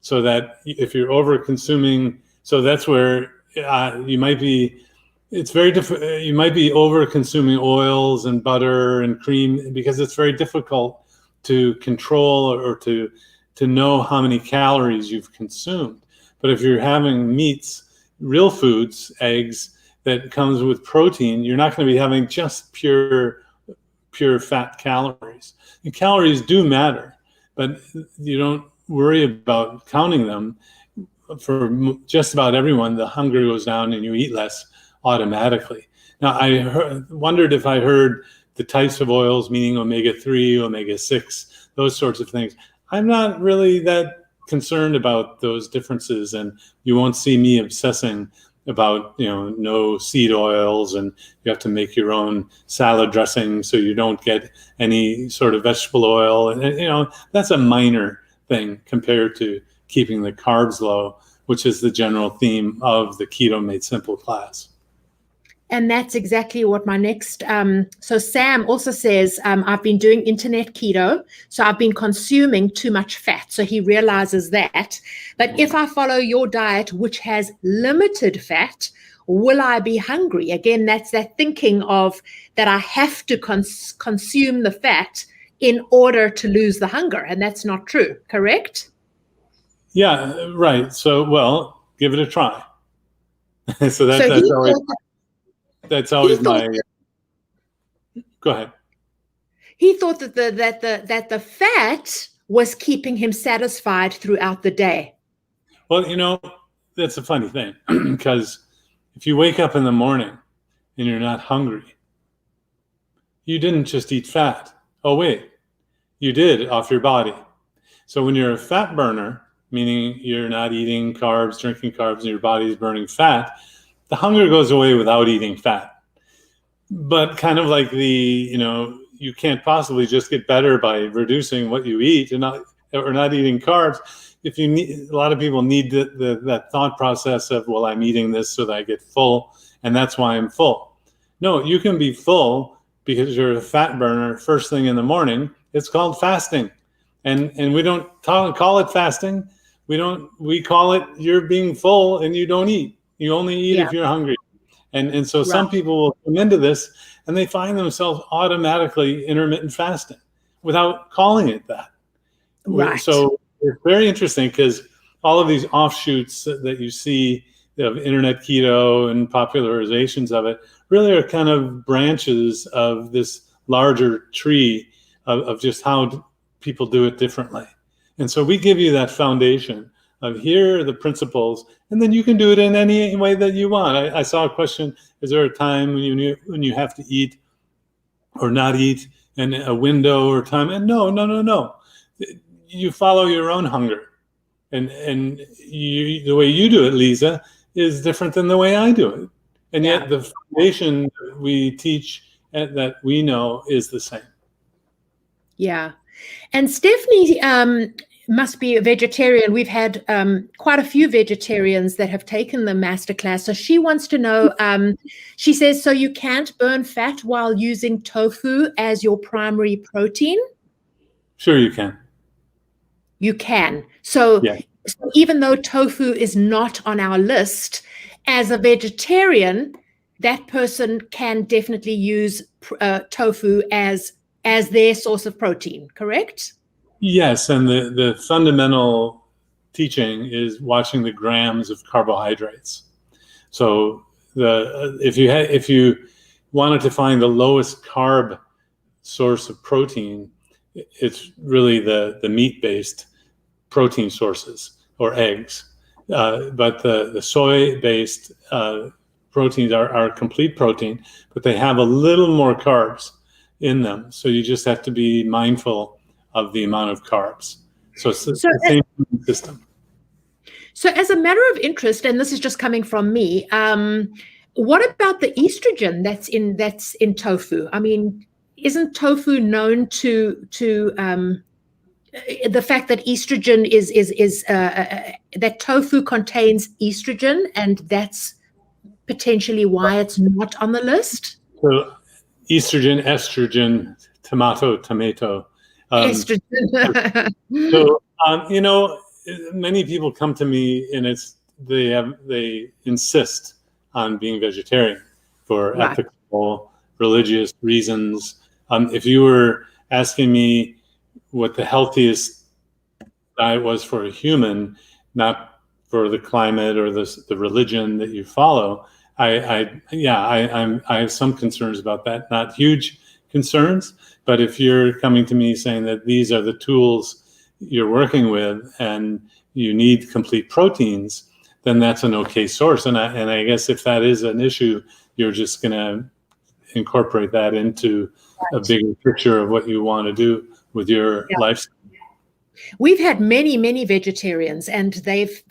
So that if you're over consuming, so that's where you might be, it's very difficult. You might be over consuming oils and butter and cream because it's very difficult to control or to know how many calories you've consumed. But if you're having meats, real foods, eggs, that comes with protein, you're not going to be having just pure fat calories. And calories do matter, but you don't worry about counting them. For just about everyone, the hunger goes down and you eat less automatically. Now, I wondered if I heard the types of oils, meaning omega-3, omega-6, those sorts of things. I'm not really that concerned about those differences, and you won't see me obsessing about, no seed oils, and you have to make your own salad dressing so you don't get any sort of vegetable oil. And that's a minor thing compared to keeping the carbs low, which is the general theme of the Keto Made Simple class. And that's exactly what my next, so Sam also says, I've been doing internet keto, so I've been consuming too much fat. So he realizes that. But if I follow your diet, which has limited fat, will I be hungry? Again, that's that thinking of that I have to consume the fat in order to lose the hunger. And that's not true, correct? Yeah, right. So, well, give it a try. So that's always my. Go ahead. He thought that the fat was keeping him satisfied throughout the day. Well, that's a funny thing, because if you wake up in the morning and you're not hungry, you didn't just eat fat. Oh, wait, you did off your body. So when you're a fat burner, meaning you're not eating carbs, drinking carbs, and your body's burning fat, the hunger goes away without eating fat. But kind of like you can't possibly just get better by reducing what you eat or not eating carbs. A lot of people need that thought process of, well, I'm eating this so that I get full, and that's why I'm full. No, you can be full because you're a fat burner first thing in the morning. It's called fasting. And we don't call it fasting. We call it you're being full and you don't eat. You only eat if you're hungry. And so some people will come into this and they find themselves automatically intermittent fasting without calling it that. Right. So it's very interesting, because all of these offshoots that you see of internet keto and popularizations of it really are kind of branches of this larger tree of just how people do it differently. And so we give you that foundation of here are the principles, and then you can do it in any way that you want. I saw a question, is there a time when you have to eat or not eat, and a window or time? And no. You follow your own hunger. And the way you do it, Lisa, is different than the way I do it. And yet the foundation that we teach and that we know is the same. Yeah. And Stephanie must be a vegetarian. We've had quite a few vegetarians that have taken the masterclass. So she wants to know, she says, so you can't burn fat while using tofu as your primary protein? Sure you can. You can. So even though tofu is not on our list, as a vegetarian, that person can definitely use tofu as their source of protein, correct? Yes, and the fundamental teaching is watching the grams of carbohydrates. So if you wanted to find the lowest carb source of protein, it's really the meat-based protein sources or eggs. But the soy-based proteins are complete protein, but they have a little more carbs in them. So you just have to be mindful of the amount of carbs. So it's the same system. So as a matter of interest, and this is just coming from me, what about the estrogen that's in tofu? I mean, isn't tofu known to the fact that estrogen is that tofu contains estrogen, and that's potentially why it's not on the list? So estrogen, estrogen, tomato. Estrogen. So many people come to me and they insist on being vegetarian for ethical, religious reasons. If you were asking me what the healthiest diet was for a human, not for the climate or the religion that you follow, I have some concerns about that, not huge concerns, but if you're coming to me saying that these are the tools you're working with and you need complete proteins, then that's an okay source. And I guess if that is an issue, you're just going to incorporate that into a bigger picture of what you want to do with your lifestyle. We've had many vegetarians, and they've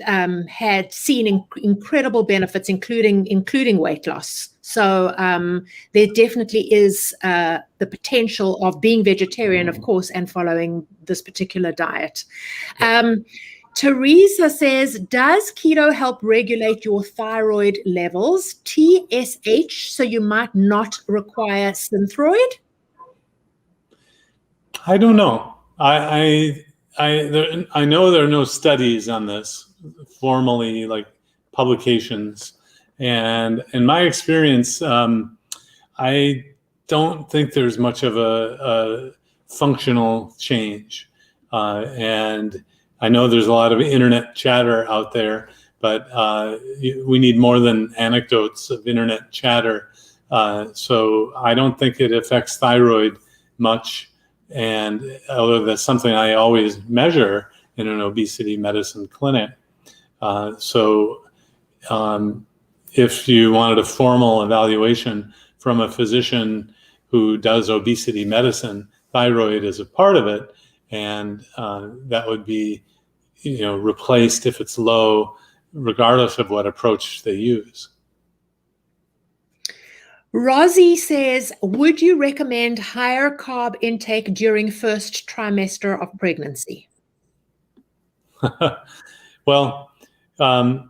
had seen incredible benefits, including weight loss. So there definitely is the potential of being vegetarian, of course, and following this particular diet. Teresa says, does keto help regulate your thyroid levels, TSH, so you might not require Synthroid? I don't know. I know there are no studies on this formally, like publications. And in my experience, I don't think there's much of a functional change. And I know there's a lot of internet chatter out there, but we need more than anecdotes of internet chatter. So I don't think it affects thyroid much. And although that's something I always measure in an obesity medicine clinic. If you wanted a formal evaluation from a physician who does obesity medicine, thyroid is a part of it. And that would be, replaced if it's low, regardless of what approach they use. Rosie says, would you recommend higher carb intake during first trimester of pregnancy? Well, there's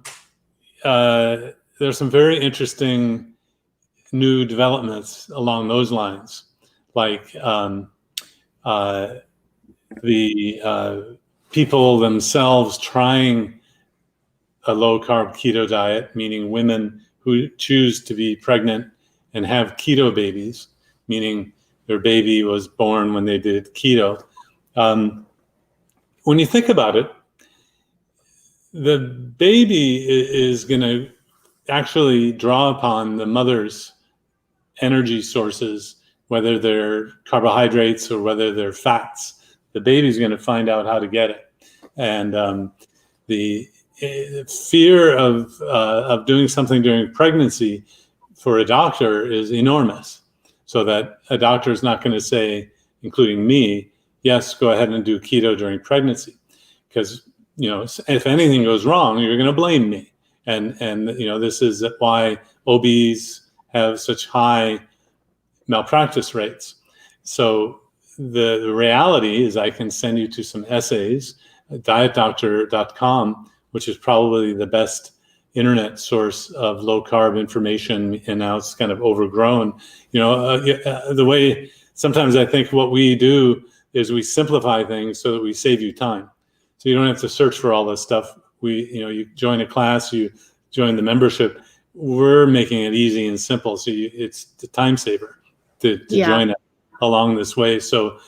some very interesting new developments along those lines, like the people themselves trying a low-carb keto diet, meaning women who choose to be pregnant and have keto babies, meaning their baby was born when they did keto. When you think about it, the baby is going to actually draw upon the mother's energy sources, whether they're carbohydrates or whether they're fats. The baby's going to find out how to get it. And the fear of doing something during pregnancy for a doctor is enormous. So that a doctor is not going to say, including me, yes, go ahead and do keto during pregnancy. Because, if anything goes wrong, you're going to blame me. And this is why OBs have such high malpractice rates. So the reality is I can send you to some essays, dietdoctor.com, which is probably the best internet source of low carb information, and now it's kind of overgrown. The way sometimes I think what we do is we simplify things so that we save you time. So you don't have to search for all this stuff. You join a class, you join the membership. We're making it easy and simple, so it's the time saver to join it along this way. So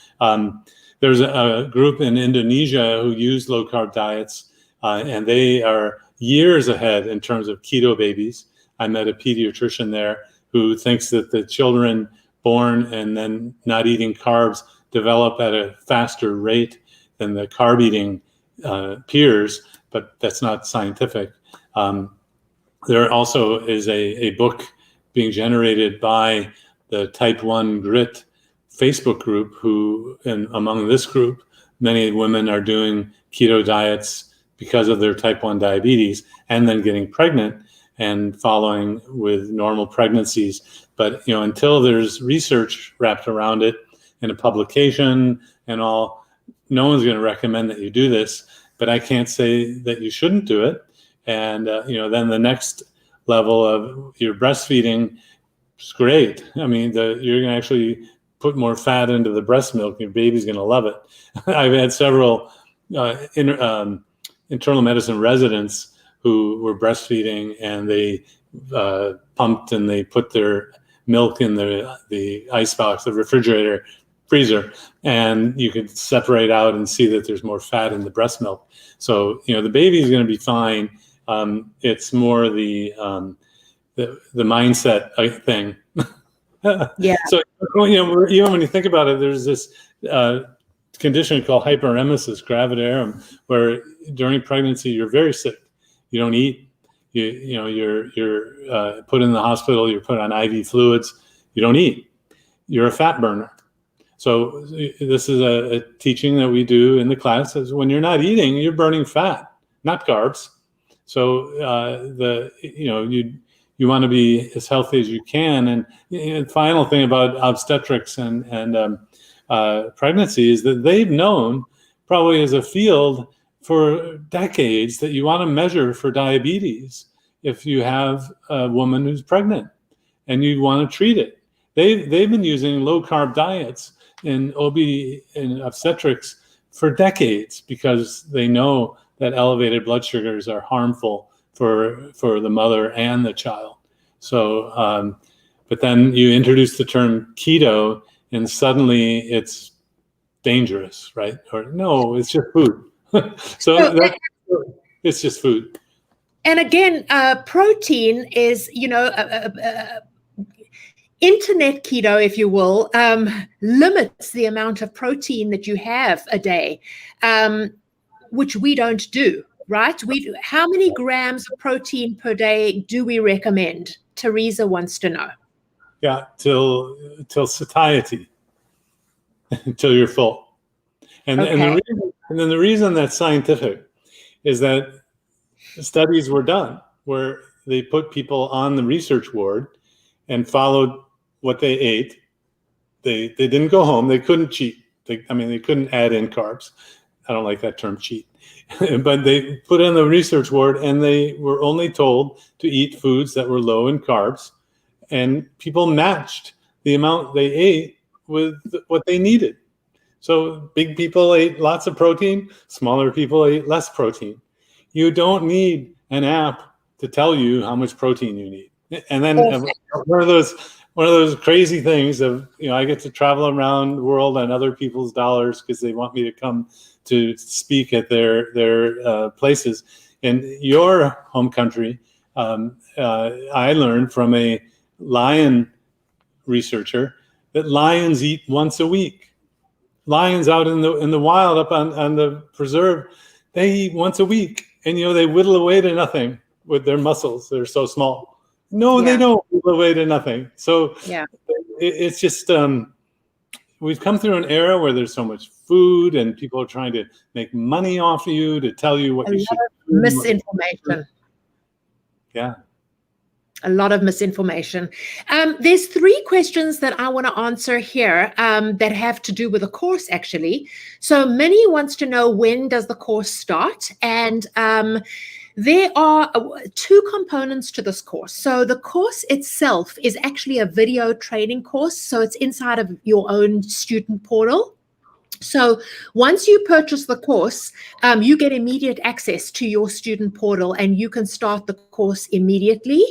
there's a group in Indonesia who use low carb diets, and they are years ahead in terms of keto babies. I met a pediatrician there who thinks that the children born and then not eating carbs develop at a faster rate than the carb eating peers, but that's not scientific. There also is a book being generated by the Type 1 Grit Facebook group, and among this group, many women are doing keto diets because of their type 1 diabetes and then getting pregnant and following with normal pregnancies. But, until there's research wrapped around it in a publication and all, no one's going to recommend that you do this, but I can't say that you shouldn't do it. And, then the next level of your breastfeeding is great. I mean, you're going to actually put more fat into the breast milk. Your baby's going to love it. I've had several internal medicine residents who were breastfeeding, and they pumped and they put their milk in the icebox, the refrigerator, freezer, and you could separate out and see that there's more fat in the breast milk. So, the baby is going to be fine. It's more the mindset thing. Yeah. So even when you think about it, there's this condition called hyperemesis gravidarum, where during pregnancy you're very sick. You don't eat. You're put in the hospital. You're put on IV fluids. You don't eat. You're a fat burner. So this is a teaching that we do in the class. Is when you're not eating, you're burning fat, not carbs. So you want to be as healthy as you can. And the final thing about obstetrics and pregnancy is that they've known, probably as a field for decades, that you want to measure for diabetes if you have a woman who's pregnant and you want to treat it. They've been using low carb diets in OB and obstetrics for decades because they know that elevated blood sugars are harmful for the mother and the child. So, but then you introduce the term keto, and suddenly it's dangerous, right? Or no, it's just food. It's just food. And again, protein is, internet keto, if you will, limits the amount of protein that you have a day, which we don't do, right? How many grams of protein per day do we recommend? Teresa wants to know. Yeah, till satiety, until you're full. And then the reason that's scientific is that studies were done where they put people on the research ward and followed what they ate. They didn't go home. They couldn't cheat. They couldn't add in carbs. I don't like that term, cheat. But they put in the research ward, and they were only told to eat foods that were low in carbs, and people matched the amount they ate with what they needed. So big people ate lots of protein, smaller people ate less protein. You don't need an app to tell you how much protein you need. And then one of those crazy things of, I get to travel around the world on other people's dollars because they want me to come to speak at their places. In your home country, I learned from a lion researcher that lions eat once a week. Lions out in the wild up on the preserve, they eat once a week, and they whittle away to nothing with their muscles. They're so small. No, they don't whittle away to nothing. So it's just we've come through an era where there's so much food, and people are trying to make money off of you, to tell you what you should do. Misinformation. Yeah. A lot of misinformation. There's 3 questions that I want to answer here that have to do with the course, actually. So Minnie wants to know, when does the course start? And there are 2 components to this course. So the course itself is actually a video training course. So it's inside of your own student portal. So once you purchase the course, you get immediate access to your student portal, and you can start the course immediately.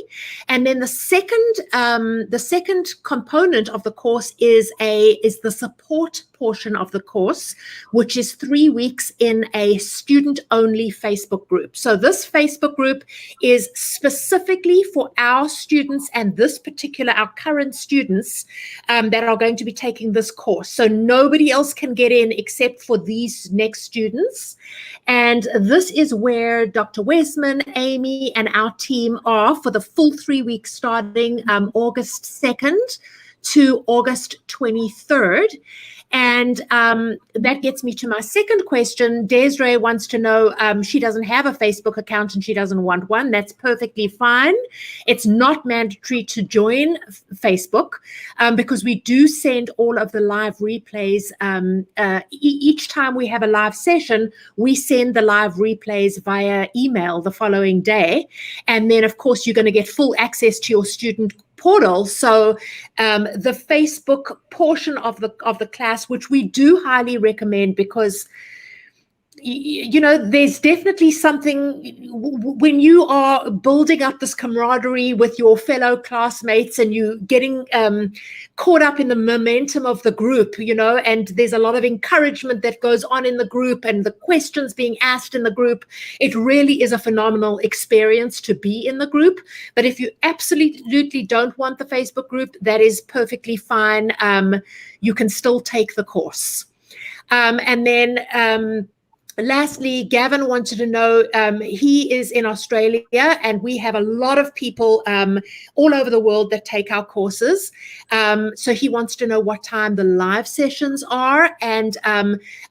And then the second component of the course is the support portion of the course, which is 3 weeks in a student-only Facebook group. So this Facebook group is specifically for our students, and our current students that are going to be taking this course. So nobody else can get in except for these next students. And this is where Dr. Wesman, Amy, and our team are for the full 3 weeks starting August 2nd to August 23rd. And that gets me to my second question. Desiree wants to know, she doesn't have a Facebook account and she doesn't want one. That's perfectly fine. It's not mandatory to join Facebook because we do send all of the live replays. Each time we have a live session, we send the live replays via email the following day. And then, of course, you're going to get full access to your student portal. So the Facebook portion of the class, which we do highly recommend, because there's definitely something when you are building up this camaraderie with your fellow classmates and you getting caught up in the momentum of the group, and there's a lot of encouragement that goes on in the group and the questions being asked in the group. It really is a phenomenal experience to be in the group. But if you absolutely don't want the Facebook group, that is perfectly fine. You can still take the course. And then lastly, Gavin wanted to know, he is in Australia and we have a lot of people all over the world that take our courses. So he wants to know what time the live sessions are. And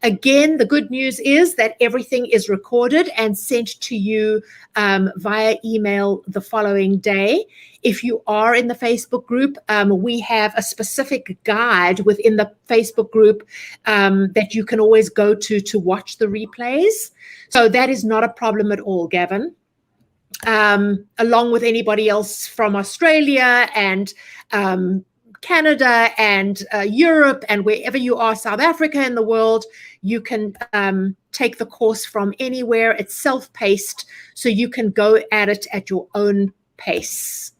again, the good news is that everything is recorded and sent to you via email the following day. If you are in the Facebook group, we have a specific guide within the Facebook group that you can always go to watch the replays. So that is not a problem at all, Gavin. Along with anybody else from Australia and Canada and Europe and wherever you are, South Africa in the world, you can take the course from anywhere. It's self-paced, so you can go at it at your own pace.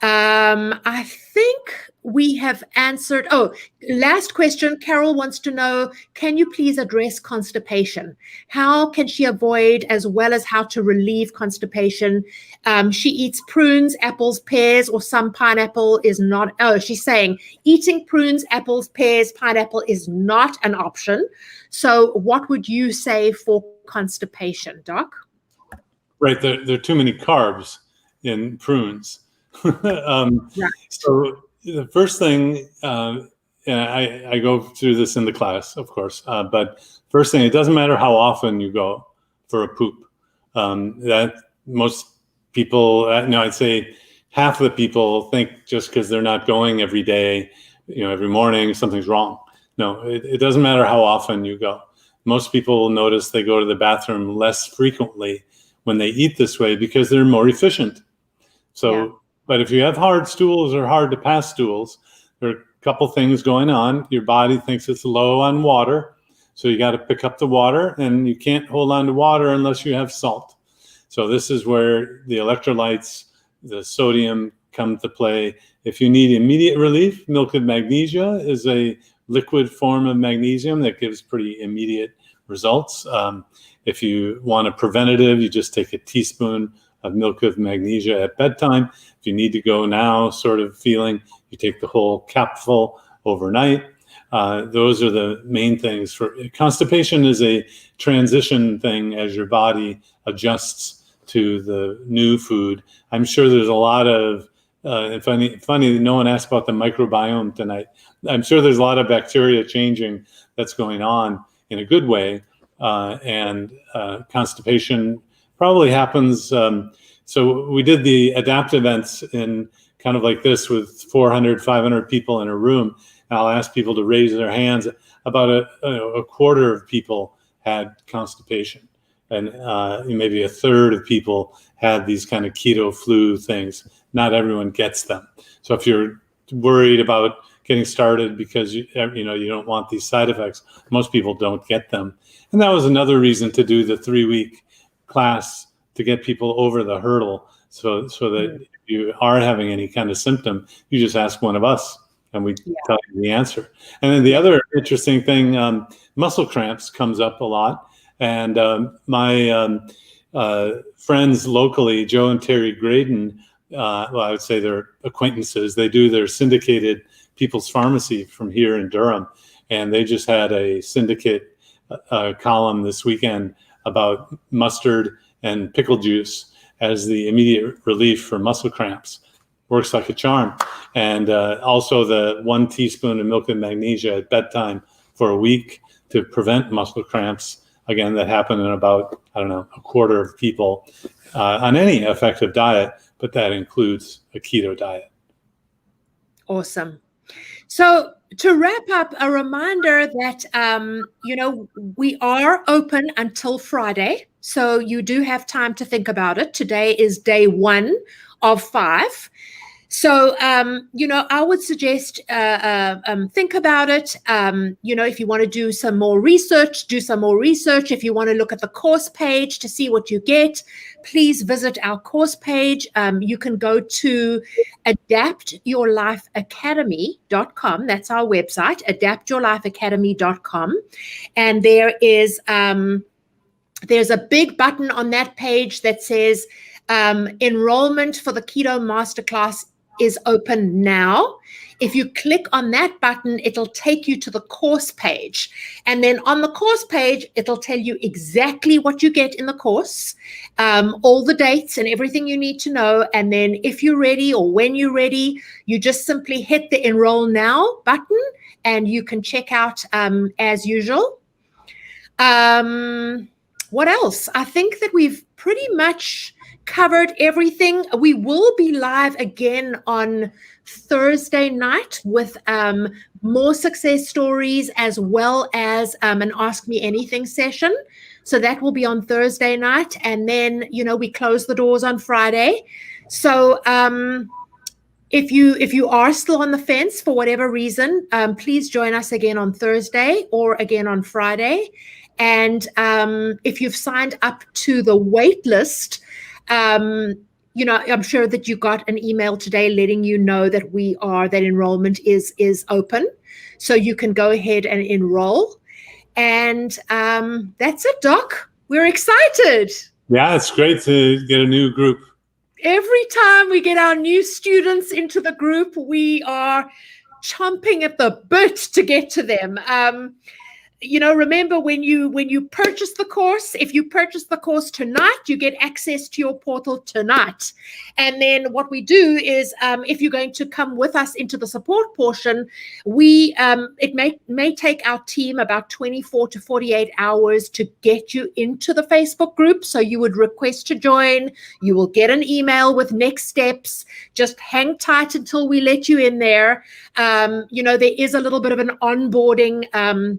I think we have answered. Oh, last question. Carol wants to know, can you please address constipation? How can she avoid as well as how to relieve constipation? She eats prunes, apples, pears, or some pineapple is not. Oh, she's saying eating prunes, apples, pears, pineapple is not an option. So what would you say for constipation, Doc? Right. There are too many carbs in prunes. So the first thing, and I go through this in the class, of course, but first thing, it doesn't matter how often you go for a poop. That most people, I'd say half of the people think just because they're not going every day, every morning, something's wrong. No, it doesn't matter how often you go. Most people will notice they go to the bathroom less frequently when they eat this way because they're more efficient. So. Yeah. But if you have hard stools or hard to pass stools, there are a couple things going on. Your body thinks it's low on water, so you got to pick up the water, and you can't hold on to water unless you have salt. So this is where the electrolytes, the sodium come to play. If you need immediate relief, milk of magnesia is a liquid form of magnesium that gives pretty immediate results. If you want a preventative, you just take a teaspoon of milk of magnesia at bedtime. If you need to go now sort of feeling, you take the whole capful overnight. Those are the main things. For constipation is a transition thing as your body adjusts to the new food. I'm sure there's a lot of, funny, no one asked about the microbiome tonight. I'm sure there's a lot of bacteria changing that's going on in a good way. And constipation probably happens. So we did the adapt events in kind of like this with 400, 500 people in a room. And I'll ask people to raise their hands. About a quarter of people had constipation. And maybe a third of people had these kind of keto flu things. Not everyone gets them. So if you're worried about getting started because you don't want these side effects, most people don't get them. And that was another reason to do the 3-week class, to get people over the hurdle, so that if you are having any kind of symptom, you just ask one of us and we tell you the answer. And then the other interesting thing, muscle cramps comes up a lot. And my friends locally, Joe and Terry Graydon, well, I would say they're acquaintances. They do their syndicated People's Pharmacy from here in Durham. And they just had a syndicate column this weekend about mustard and pickle juice as the immediate relief for muscle cramps. Works like a charm. And also the 1 teaspoon of milk and magnesia at bedtime for a week to prevent muscle cramps. Again, that happen in about, a quarter of people on any effective diet, but that includes a keto diet. Awesome. So to wrap up, a reminder that, we are open until Friday. So you do have time to think about it. Today is day 1 of 5. So, I would suggest think about it. If you want to do some more research, do some more research. If you want to look at the course page to see what you get, please visit our course page. You can go to adaptyourlifeacademy.com. That's our website, adaptyourlifeacademy.com. And there's a big button on that page that says enrollment for the Keto Masterclass is open now. If you click on that button, it'll take you to the course page. And then on the course page, it'll tell you exactly what you get in the course, all the dates and everything you need to know. And then if you're ready or when you're ready, you just simply hit the enroll now button and you can check out as usual. What else? I think that we've pretty much covered everything. We will be live again on Thursday night with more success stories as well as an Ask Me Anything session. So that will be on Thursday night. And then, we close the doors on Friday. So if you are still on the fence for whatever reason, please join us again on Thursday or again on Friday. And if you've signed up to the wait list, I'm sure that you got an email today letting you know that that enrollment is open. So you can go ahead and enroll. And that's it, Doc. We're excited. Yeah, it's great to get a new group. Every time we get our new students into the group, we are chomping at the bit to get to them. Remember when you purchase the course, if you purchase the course tonight, you get access to your portal tonight. And then what we do is, if you're going to come with us into the support portion, it may take our team about 24 to 48 hours to get you into the Facebook group. So you would request to join. You will get an email with next steps. Just hang tight until we let you in there. There is a little bit of an onboarding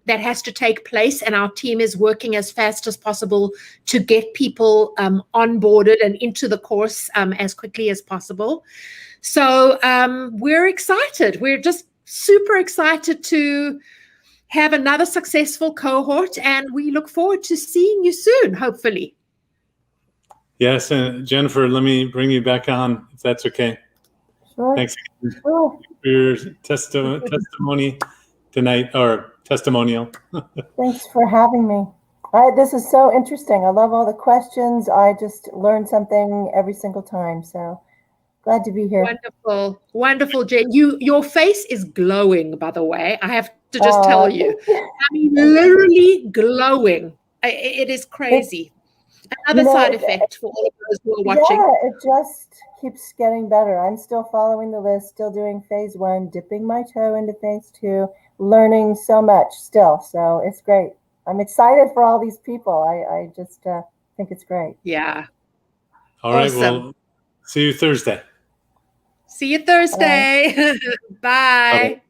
that has to take place, and our team is working as fast as possible to get people onboarded and into the course as quickly as possible. So we're excited. We're just super excited to have another successful cohort, and we look forward to seeing you soon, hopefully. Yes, and Jennifer, let me bring you back on, if that's okay. Sure. Thanks Sure. for your testimony tonight, or testimonial. Thanks for having me. This is so interesting. I love all the questions. I just learned something every single time. So glad to be here. Wonderful, Jen. Your face is glowing, by the way. I have to just tell you. I mean, literally glowing. It is crazy. Another side effect for all of those who are watching. Yeah, it just keeps getting better. I'm still following the list, still doing phase 1, dipping my toe into phase 2, learning so much still. So it's great. I'm excited for all these people. I just think it's great. Yeah. All right. Awesome. Well, see you Thursday. See you Thursday. Bye. Bye.